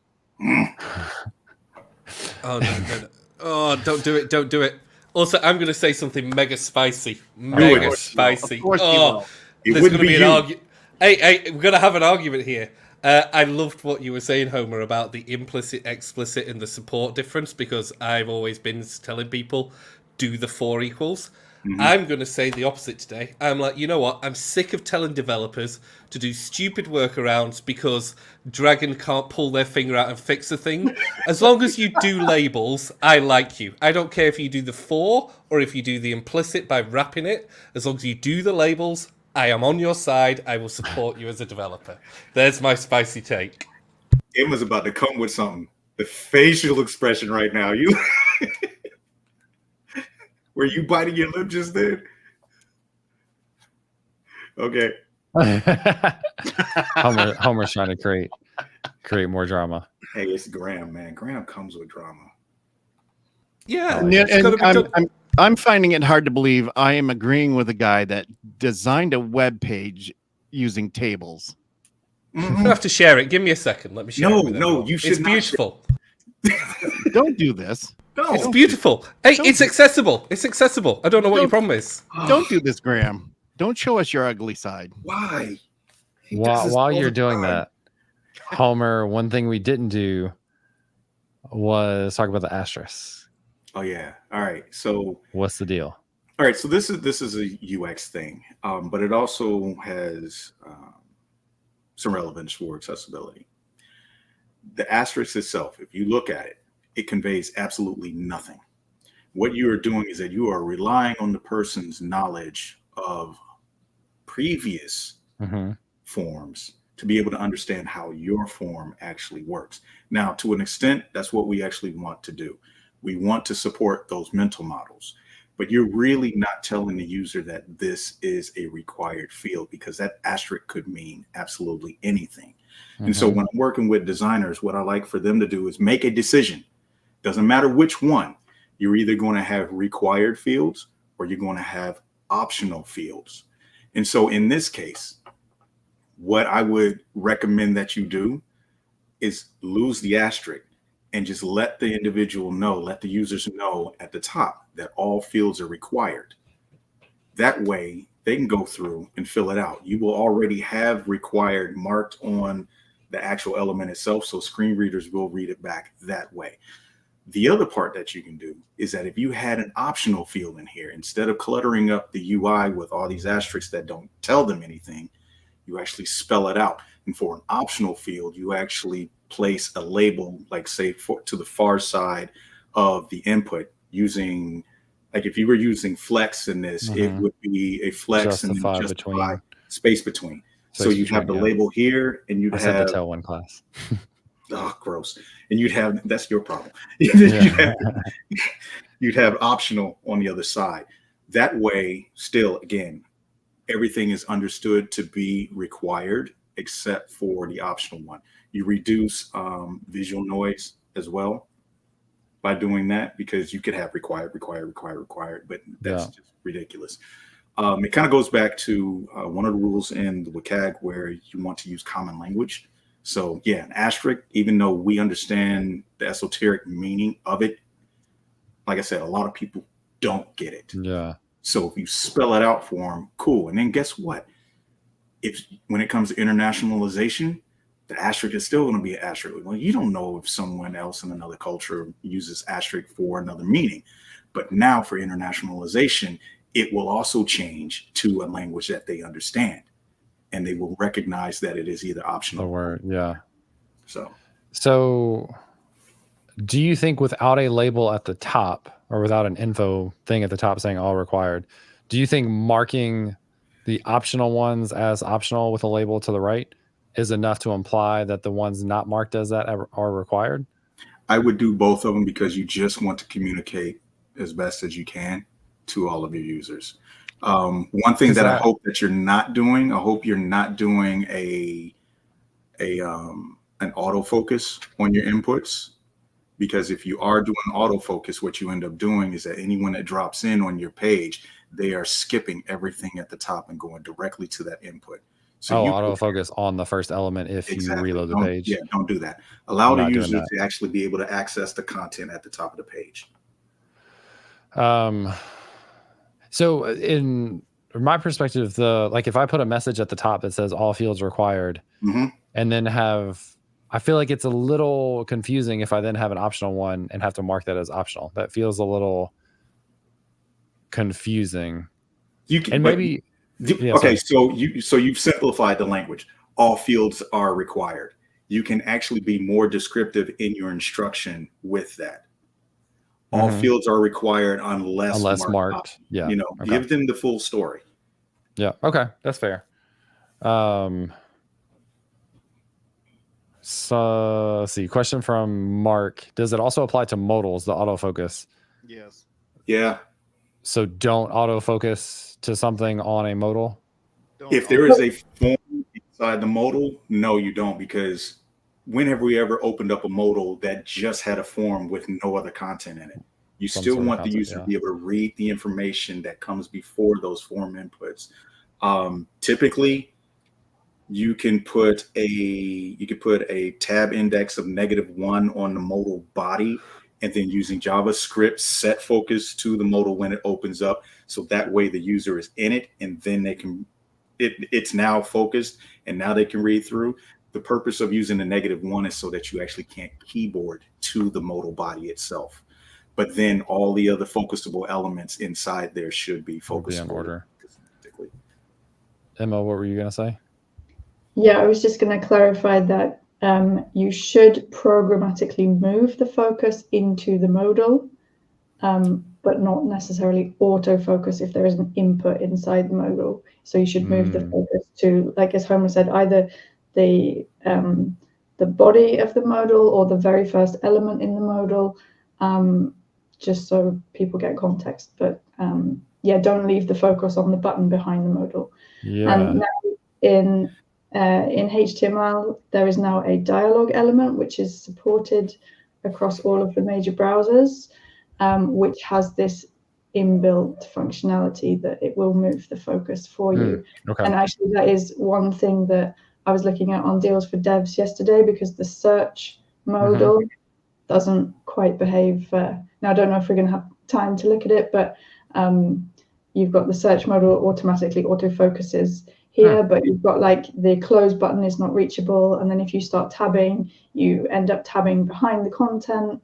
Oh no. Oh, don't do it. Don't do it. Also, I'm going to say something mega spicy. Mega spicy. Of course oh, you will. There's going to be an argument. Hey, we're going to have an argument here. I loved what you were saying, Homer, about the implicit, explicit, and the support difference, because I've always been telling people, do the 4 equals. Mm-hmm. I'm going to say the opposite today. I'm like, you know what? I'm sick of telling developers to do stupid workarounds because Dragon can't pull their finger out and fix a thing. As long as you do labels, I like you. I don't care if you do the 4 or if you do the implicit by wrapping it. As long as you do the labels, I am on your side. I will support you as a developer. There's my spicy take. Emma's about to come with something. The facial expression right now. You... Were you biting your lip just then? Okay. Homer's trying to create more drama. Hey, it's Graham, man. Graham comes with drama. Yeah. And I'm finding it hard to believe I am agreeing with a guy that designed a web page using tables. Mm-hmm. I have to share it. Give me a second. Let me share it. No, you should. It's beautiful. Don't do this. No. It's beautiful. Hey, it's accessible. It's accessible. I don't know what your problem is. Don't do this, Graham. Don't show us your ugly side. Why? While you're doing that, Homer, one thing we didn't do was talk about the asterisk. Oh yeah. All right. So what's the deal? All right. So this is a UX thing, but it also has some relevance for accessibility. The asterisk itself, if you look at it, it conveys absolutely nothing. What you are doing is that you are relying on the person's knowledge of previous forms to be able to understand how your form actually works. Now, to an extent, that's what we actually want to do. We want to support those mental models, but you're really not telling the user that this is a required field, because that asterisk could mean absolutely anything. And so when I'm working with designers, what I like for them to do is make a decision. Doesn't matter which one. You're either going to have required fields or you're going to have optional fields. And so in this case, what I would recommend that you do is lose the asterisk and just let the individual know, let the users know at the top that all fields are required. That way they can go through and fill it out. You will already have required marked on the actual element itself, so screen readers will read it back that way. The other part that you can do is that if you had an optional field in here, instead of cluttering up the UI with all these asterisks that don't tell them anything, you actually spell it out. And for an optional field, you actually place a label, like say to the far side of the input using, like if you were using flex in this, it would be a flex and then justify space between. So you'd have the label here and you'd have. I said to tell one class. Oh, gross. And you'd have, that's your problem. You'd have optional on the other side. That way, still, again, everything is understood to be required except for the optional one. You reduce visual noise as well. by doing that, because you could have required, but that's just ridiculous. It kind of goes back to one of the rules in the WCAG where you want to use common language. So yeah, an asterisk, even though we understand the esoteric meaning of it, like I said, a lot of people don't get it. Yeah. So if you spell it out for them, cool. And then guess what? When it comes to internationalization, the asterisk is still going to be an asterisk. Well, you don't know if someone else in another culture uses asterisk for another meaning. But now for internationalization, it will also change to a language that they understand. And they will recognize that it is either optional. The word, yeah. So do you think without a label at the top, or without an info thing at the top saying all required, do you think marking the optional ones as optional with a label to the right is enough to imply that the ones not marked as that are required? I would do both of them, because you just want to communicate as best as you can to all of your users. One thing that I hope that you're not doing, I hope you're not doing an autofocus on your inputs, because if you are doing autofocus, what you end up doing is that anyone that drops in on your page, they are skipping everything at the top and going directly to that input. So autofocus on the first element if you reload the page. Yeah, don't do that. Allow the user to actually be able to access the content at the top of the page. So in my perspective, if I put a message at the top that says all fields required, and then I feel like it's a little confusing if I then have an optional one and have to mark that as optional. That feels a little confusing. So you've simplified the language. All fields are required. You can actually be more descriptive in your instruction with that. All fields are required unless marked. Yeah. Give them the full story. Yeah. Okay. That's fair. So let's see. Question from Mark. Does it also apply to modals, the autofocus? Yes. Yeah. So don't autofocus to something on a modal? If there is a form inside the modal, no, you don't, because when have we ever opened up a modal that just had a form with no other content in it? You still want the user to be able to read the information that comes before those form inputs. Typically, you can put a tab index of -1 on the modal body, and then using JavaScript set focus to the modal when it opens up. So that way the user is in it, and then it's now focused, and now they can read through. The purpose of using the -1 is so that you actually can't keyboard to the modal body itself. But then all the other focusable elements inside there should be focused in order. Emma, what were you going to say? Yeah, I was just going to clarify that you should programmatically move the focus into the modal, but not necessarily autofocus if there is an input inside the modal. So you should move the focus to, like as Homer said, either the body of the modal or the very first element in the modal, just so people get context. But don't leave the focus on the button behind the modal. Yeah. And now in HTML, there is now a dialogue element which is supported across all of the major browsers, which has this inbuilt functionality that it will move the focus for you. Okay. And actually, that is one thing that I was looking at on Deals for Devs yesterday, because the search modal doesn't quite behave. Now, I don't know if we're going to have time to look at it, but you've got the search modal automatically autofocuses here, but you've got like the close button is not reachable. And then if you start tabbing, you end up tabbing behind the content,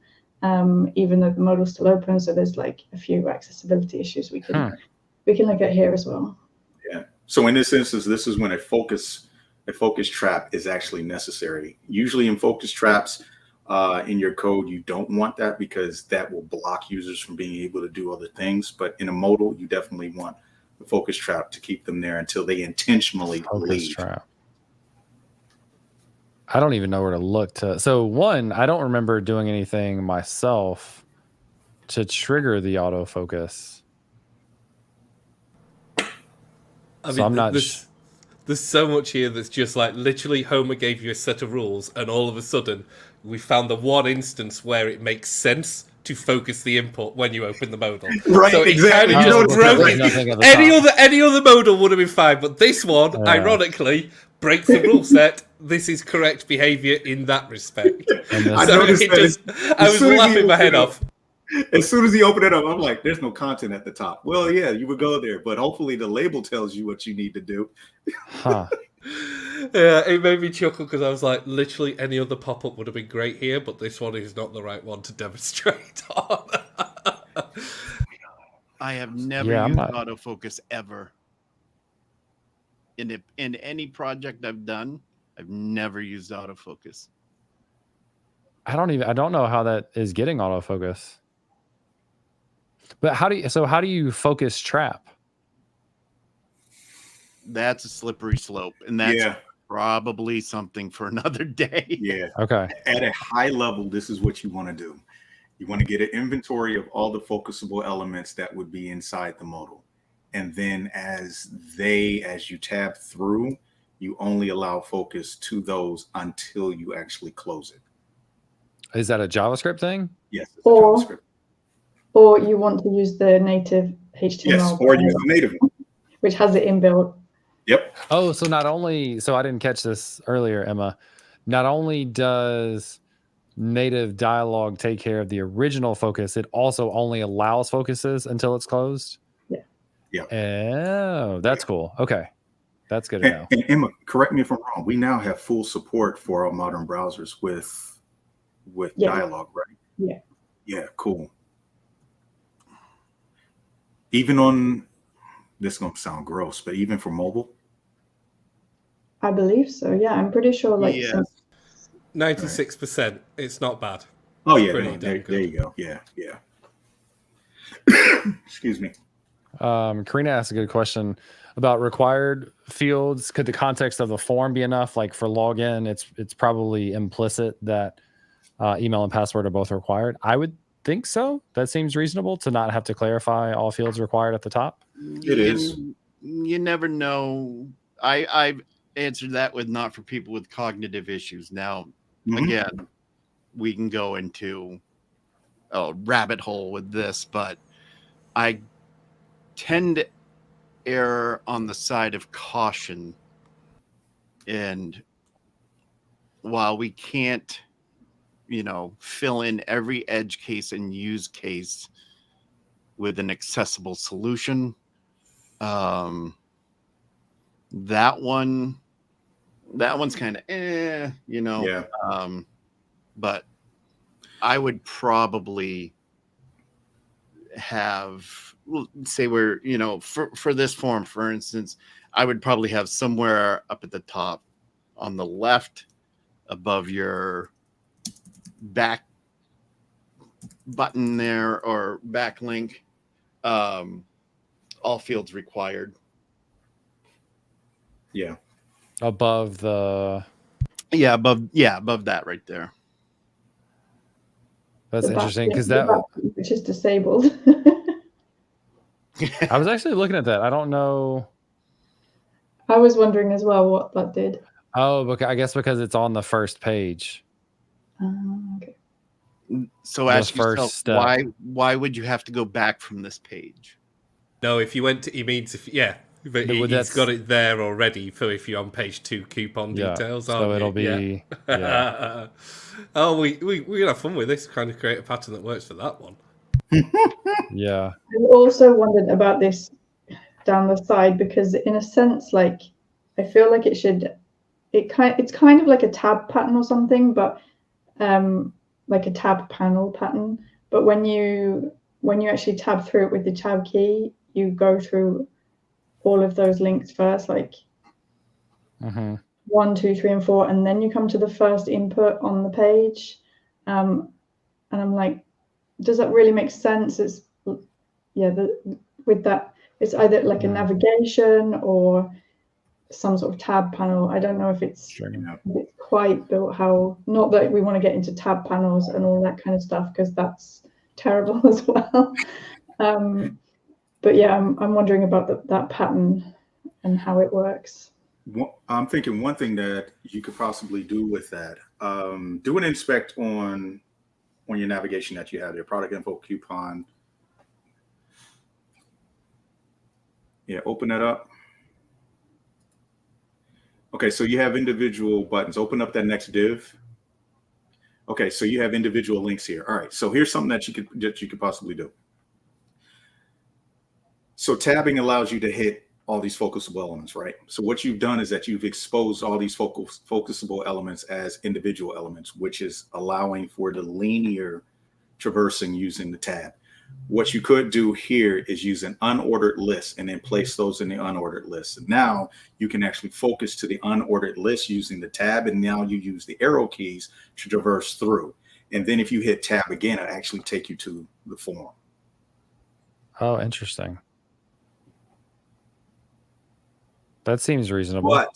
even though the modal's still open. So there's like a few accessibility issues we can look at here as well. Yeah. So in this instance, this is when a focus trap is actually necessary. Usually in focus traps in your code, you don't want that, because that will block users from being able to do other things. But in a modal, you definitely want the focus trap to keep them there until they intentionally leave. Trap. I don't even know where to look to. So one, I don't remember doing anything myself to trigger the autofocus. I'm not. There's so much here that's just like literally Homer gave you a set of rules, and all of a sudden we found the one instance where it makes sense to focus the input when you open the modal. Right, so exactly. Kind of just broke it. Any other modal would have been fine, but this one, ironically, breaks the rule set. This is correct behavior in that respect. I noticed that. I was laughing my head off. As soon as he opened it up, I'm like, there's no content at the top. Well, yeah, you would go there, but hopefully the label tells you what you need to do. Huh. Yeah, it made me chuckle because I was like, literally any other pop-up would have been great here, but this one is not the right one to demonstrate on. I have never used autofocus ever. In any project I've done, I've never used autofocus. I don't know how that is getting autofocus. But how do you focus trap? That's a slippery slope, and that's probably something for another day. Yeah. Okay. At a high level, this is what you want to do. You want to get an inventory of all the focusable elements that would be inside the modal. And then as you tab through, you only allow focus to those until you actually close it. Is that a JavaScript thing? Yes, it's a JavaScript. Or you want to use the native HTML. Yes, or use the native one. Which has it inbuilt. Yep. Oh, so I didn't catch this earlier, Emma. Not only does native dialog take care of the original focus, it also only allows focuses until it's closed. Yeah. Oh, that's cool. Okay. That's good to know. And Emma, correct me if I'm wrong. We now have full support for our modern browsers with dialogue, right? Yeah. Yeah, cool. Even on, this is going to sound gross, but even for mobile? I believe so. Yeah, I'm pretty sure. 96%. It's not bad. Oh, yeah. There you go. Yeah. Excuse me. Karina asked a good question about required fields. Could the context of the form be enough? Like for login, it's probably implicit that email and password are both required. I would think so. That seems reasonable to not have to clarify all fields required at the top. It is. You never know. I've answered that with not for people with cognitive issues. Now, again, we can go into a rabbit hole with this, but I tend to err on the side of caution. And while we can't, fill in every edge case and use case with an accessible solution, that one's kind of Yeah. But I would probably have, say we're, for this form, for instance, I would probably have somewhere up at the top on the left above your back button there, or back link, all fields required. Yeah. Above the... above that right there. That's interesting because which is disabled. I was actually looking at that. I don't know. I was wondering as well what that did. Oh, I guess because it's on the first page. Okay. So ask yourself, why would you have to go back from this page? No, if you went to, he means but he's got it there already for if you're on page 2 coupon details. So it'll be. Yeah. Oh, we're gonna have fun with this. Kind of create a pattern that works for that one. Yeah. I also wondered about this down the side because, in a sense, I feel like it's kind of like a tab pattern or something, but like a tab panel pattern. But when you actually tab through it with the tab key, you go through all of those links first, 1, 2, 3, and 4, and then you come to the first input on the page. And I'm like, does that really make sense? It's with that, it's either like a navigation or some sort of tab panel. I don't know if it's quite built how. Not that we want to get into tab panels and all that kind of stuff because that's terrible as well. But yeah, I'm wondering about that pattern and how it works. I'm thinking one thing that you could possibly do with that, do an inspect on on your navigation that you have there. Product info, coupon. Yeah, open that up. Okay, so you have individual buttons. Open up that next div. Okay, so you have individual links here. All right, so here's something that you could possibly do. So tabbing allows you to hit all these focusable elements, right? So what you've done is that you've exposed all these focusable elements as individual elements, which is allowing for the linear traversing using the tab. What you could do here is use an unordered list and then place those in the unordered list. And now you can actually focus to the unordered list using the tab, and now you use the arrow keys to traverse through. And then if you hit tab again, it'll actually take you to the form. Oh, interesting. That seems reasonable. But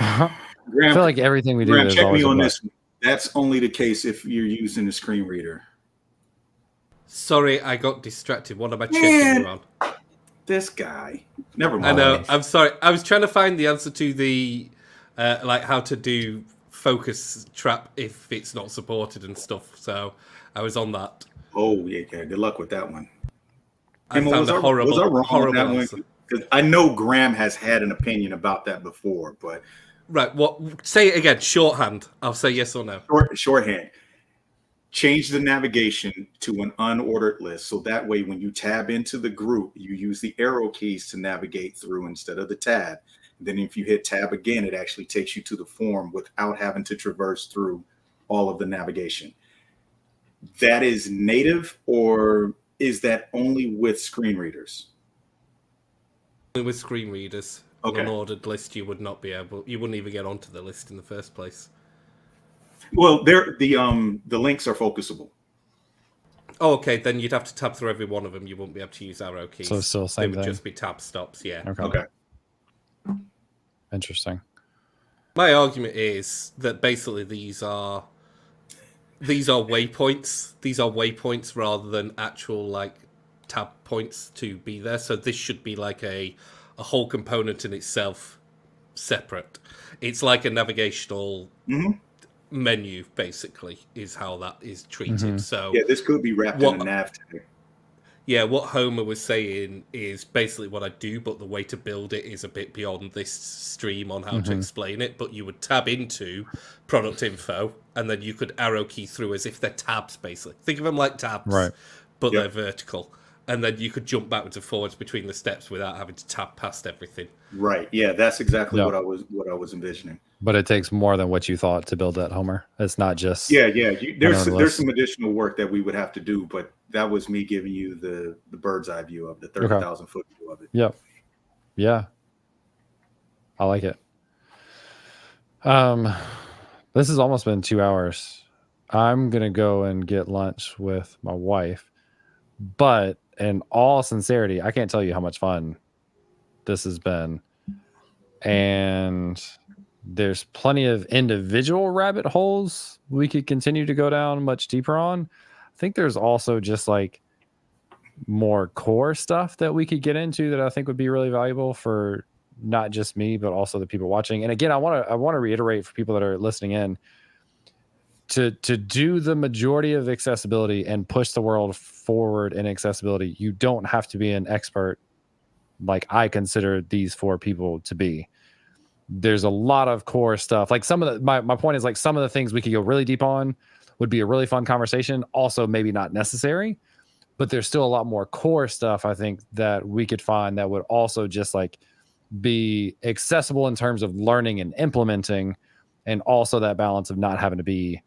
I feel like everything we do is check always me on a this one. That's only the case if you're using the screen reader. Sorry, I got distracted. What am I checking on? This guy. Never mind. I know. I'm sorry. I was trying to find the answer to the like how to do focus trap if it's not supported and stuff. So I was on that. Oh yeah. Good luck with that one. I found a horrible answer. Because I know Graham has had an opinion about that before, but right. What? Say it again. Shorthand. I'll say yes or no. Shorthand. Change the navigation to an unordered list. So that way, when you tab into the group, you use the arrow keys to navigate through instead of the tab. And then if you hit tab again, it actually takes you to the form without having to traverse through all of the navigation. That is native, or is that only with screen readers? Only with screen readers. Okay. On an ordered list, you would not be able. You wouldn't even get onto the list in the first place. Well, the links are focusable. Oh, okay. Then you'd have to tab through every one of them. You wouldn't be able to use arrow keys. So still same They would thing. just be tab stops. Yeah. Okay. Interesting. My argument is that basically these are waypoints. These are waypoints rather than actual like tab points to be there. So this should be like a whole component in itself, separate. It's like a navigational menu, basically, is how that is treated. So yeah, this could be wrapped in a nav tag. Yeah, what Homer was saying is basically what I do, but the way to build it is a bit beyond this stream on how to explain it. But you would tab into product info, and then you could arrow key through as if they're tabs, basically. Think of them like tabs, right? But they're vertical. And then you could jump backwards and forwards between the steps without having to tap past everything. Right. Yeah, that's exactly what I was envisioning. But it takes more than what you thought to build that, Homer. It's not just there's some additional work that we would have to do, but that was me giving you the bird's eye view of the 30,000 foot view of it. Yep. Yeah. I like it. This has almost been 2 hours. I'm gonna go and get lunch with my wife, but in all sincerity, I can't tell you how much fun this has been. And there's plenty of individual rabbit holes we could continue to go down much deeper on. I think there's also just like more core stuff that we could get into that I think would be really valuable for not just me, but also the people watching. And again, I want to reiterate for people that are listening in, to do the majority of accessibility and push the world forward in accessibility, you don't have to be an expert like I consider these four people to be. There's a lot of core stuff. Like some of the, my point is like some of the things we could go really deep on would be a really fun conversation. Also, maybe not necessary, but there's still a lot more core stuff I think that we could find that would also just like be accessible in terms of learning and implementing, and also that balance of not having to be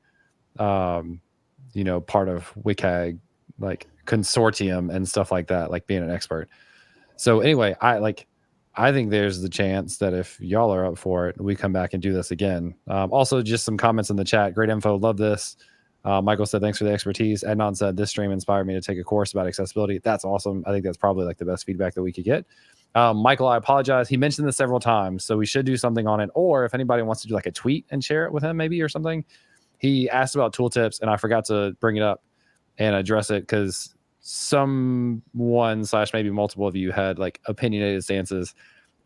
part of WCAG like consortium and stuff like that, like being an expert. So anyway, I think there's the chance that if y'all are up for it, we come back and do this again. Also, just some comments in the chat. Great info. Love this. Michael said, thanks for the expertise. Adnan said, this stream inspired me to take a course about accessibility. That's awesome. I think that's probably like the best feedback that we could get. Michael, I apologize. He mentioned this several times, so we should do something on it. Or if anybody wants to do like a tweet and share it with him maybe or something. He asked about tooltips, and I forgot to bring it up and address it because someone / maybe multiple of you had like opinionated stances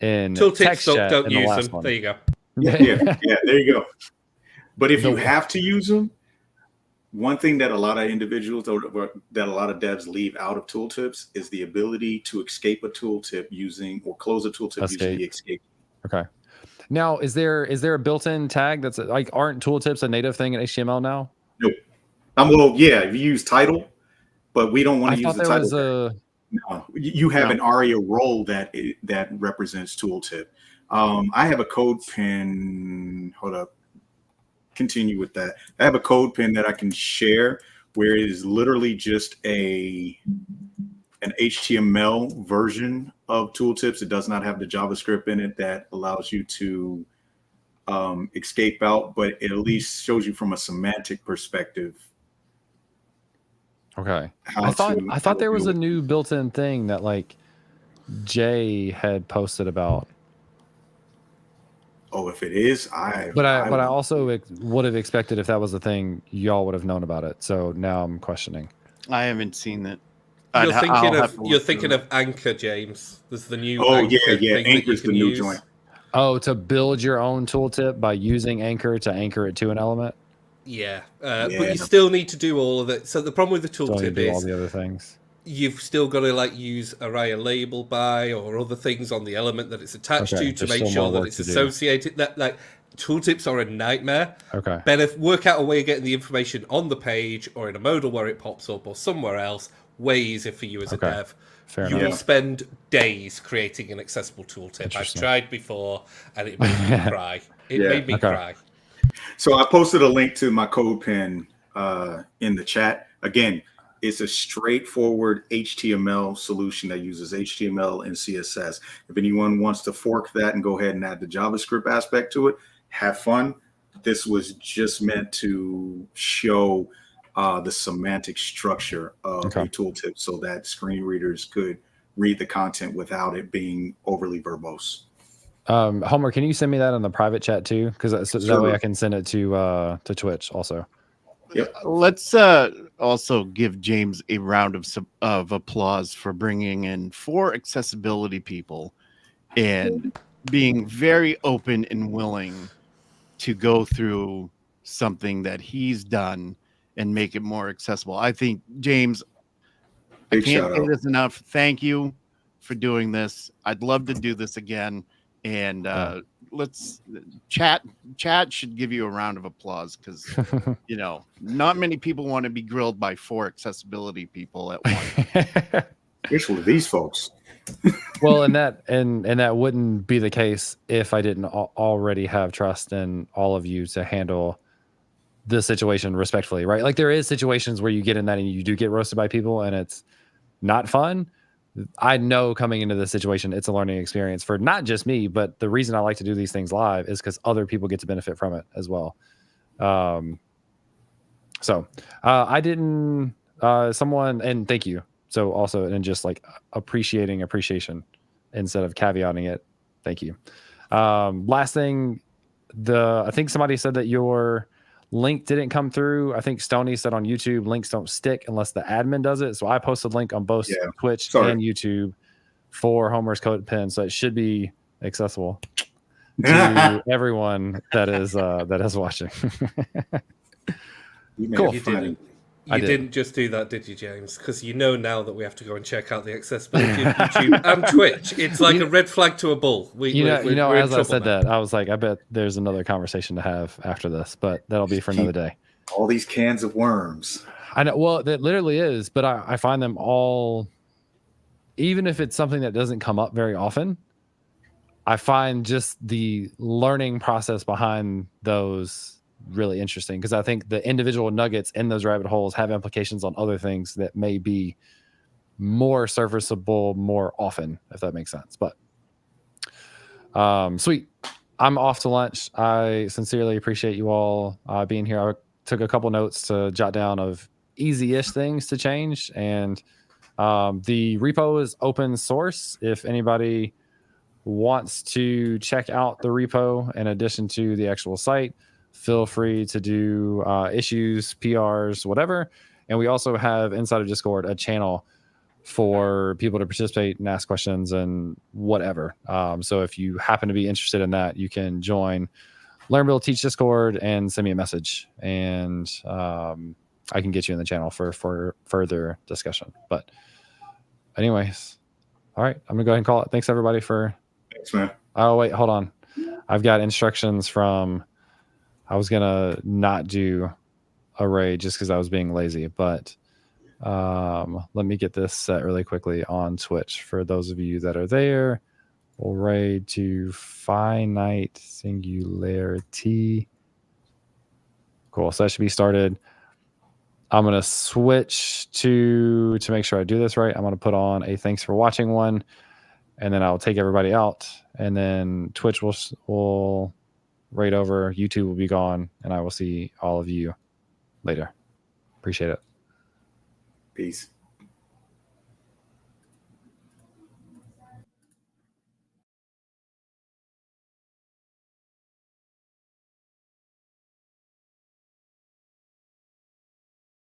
in tooltips. Text chat Don't in use the last them. one. There you go. Yeah, there you go. But if you have to use them, one thing that a lot of individuals or that a lot of devs leave out of tooltips is the ability to escape a tooltip using or close a tooltip using the escape. Okay. Now, is there a built-in tag that's like, aren't tooltips a native thing in HTML now? Nope. Well, yeah, you use title, but we don't want to use the title. No, you have an ARIA role that represents tooltip. I have a code pin. Hold up. Continue with that. I have a code pin that I can share where it is literally just an HTML version of tooltips. It does not have the JavaScript in it that allows you to escape out, but it at least shows you from a semantic perspective. Okay. I thought there was a new built-in thing that like Jay had posted about. Oh, if it is, But I also would have expected if that was the thing, y'all would have known about it. So now I'm questioning. I haven't seen it. You're thinking of Anchor, James. There's the new. Anchor Anchor's the new joint. Oh, to build your own tooltip by using Anchor to anchor it to an element. Yeah, but you still need to do all of it. So the problem with the tooltip is all the other things. You've still got to like use ARIA label by or other things on the element that it's attached to make sure that it's associated. That like tooltips are a nightmare. Okay. Better work out a way of getting the information on the page or in a modal where it pops up or somewhere else. Way easier for you as a dev. Fair you enough. will spend days creating an accessible tooltip. I've tried before and it made me cry. It made me cry. So I posted a link to my code pin in the chat. Again, it's a straightforward HTML solution that uses HTML and CSS. If anyone wants to fork that and go ahead and add the JavaScript aspect to it, have fun. This was just meant to show the semantic structure of a tooltip so that screen readers could read the content without it being overly verbose. Homer, can you send me that in the private chat too? Because that way I can send it to Twitch also. Yep. Let's also give James a round of applause for bringing in 4 accessibility people and being very open and willing to go through something that he's done and make it more accessible. I think, James, I can't say this enough. Thank you for doing this. I'd love to do this again. And let's chat should give you a round of applause because not many people want to be grilled by 4 accessibility people at once. Which one of these folks? Well, and that wouldn't be the case if I didn't already have trust in all of you to handle the situation respectfully, right? Like there is situations where you get in that and you do get roasted by people and it's not fun. I know coming into this situation, it's a learning experience for not just me, but the reason I like to do these things live is because other people get to benefit from it as well. So I didn't, someone, and thank you. So also, and just like appreciation instead of caveating it. Thank you. Last thing, I think somebody said that your link didn't come through. I think Stoney said on YouTube, links don't stick unless the admin does it. So I posted a link on both Twitch and YouTube for Homer's code pin. So it should be accessible to everyone that is watching. Cool. You didn't just do that, did you, James? Because you know now that we have to go and check out the accessibility of YouTube and Twitch. It's like a red flag to a bull. As I said that, I was like, I bet there's another conversation to have after this, but that'll be for another day. All these cans of worms. I know. Well, that literally is, but I find them all, even if it's something that doesn't come up very often, I find just the learning process behind those really interesting because I think the individual nuggets in those rabbit holes have implications on other things that may be more surfaceable more often, if that makes sense. But sweet. I'm off to lunch. I sincerely appreciate you all being here. I took a couple notes to jot down of easy-ish things to change. And the repo is open source. If anybody wants to check out the repo in addition to the actual site, feel free to do issues, PRs, whatever. And we also have inside of Discord a channel for people to participate and ask questions and whatever. So if you happen to be interested in that, you can join Learn, Build, Teach Discord and send me a message, and I can get you in the channel for further discussion. But anyways, all right, I'm gonna go ahead and call it. Thanks everybody for. Thanks, man. Oh wait, hold on. I've got instructions from. I was gonna not do array just because I was being lazy, but let me get this set really quickly on Twitch for those of you that are there. Array to finite singularity. Cool. So that should be started. I'm going to switch to make sure I do this right. I'm going to put on a thanks for watching one, and then I'll take everybody out, and then Twitch will right over. YouTube will be gone, and I will see all of you later. Appreciate it. Peace.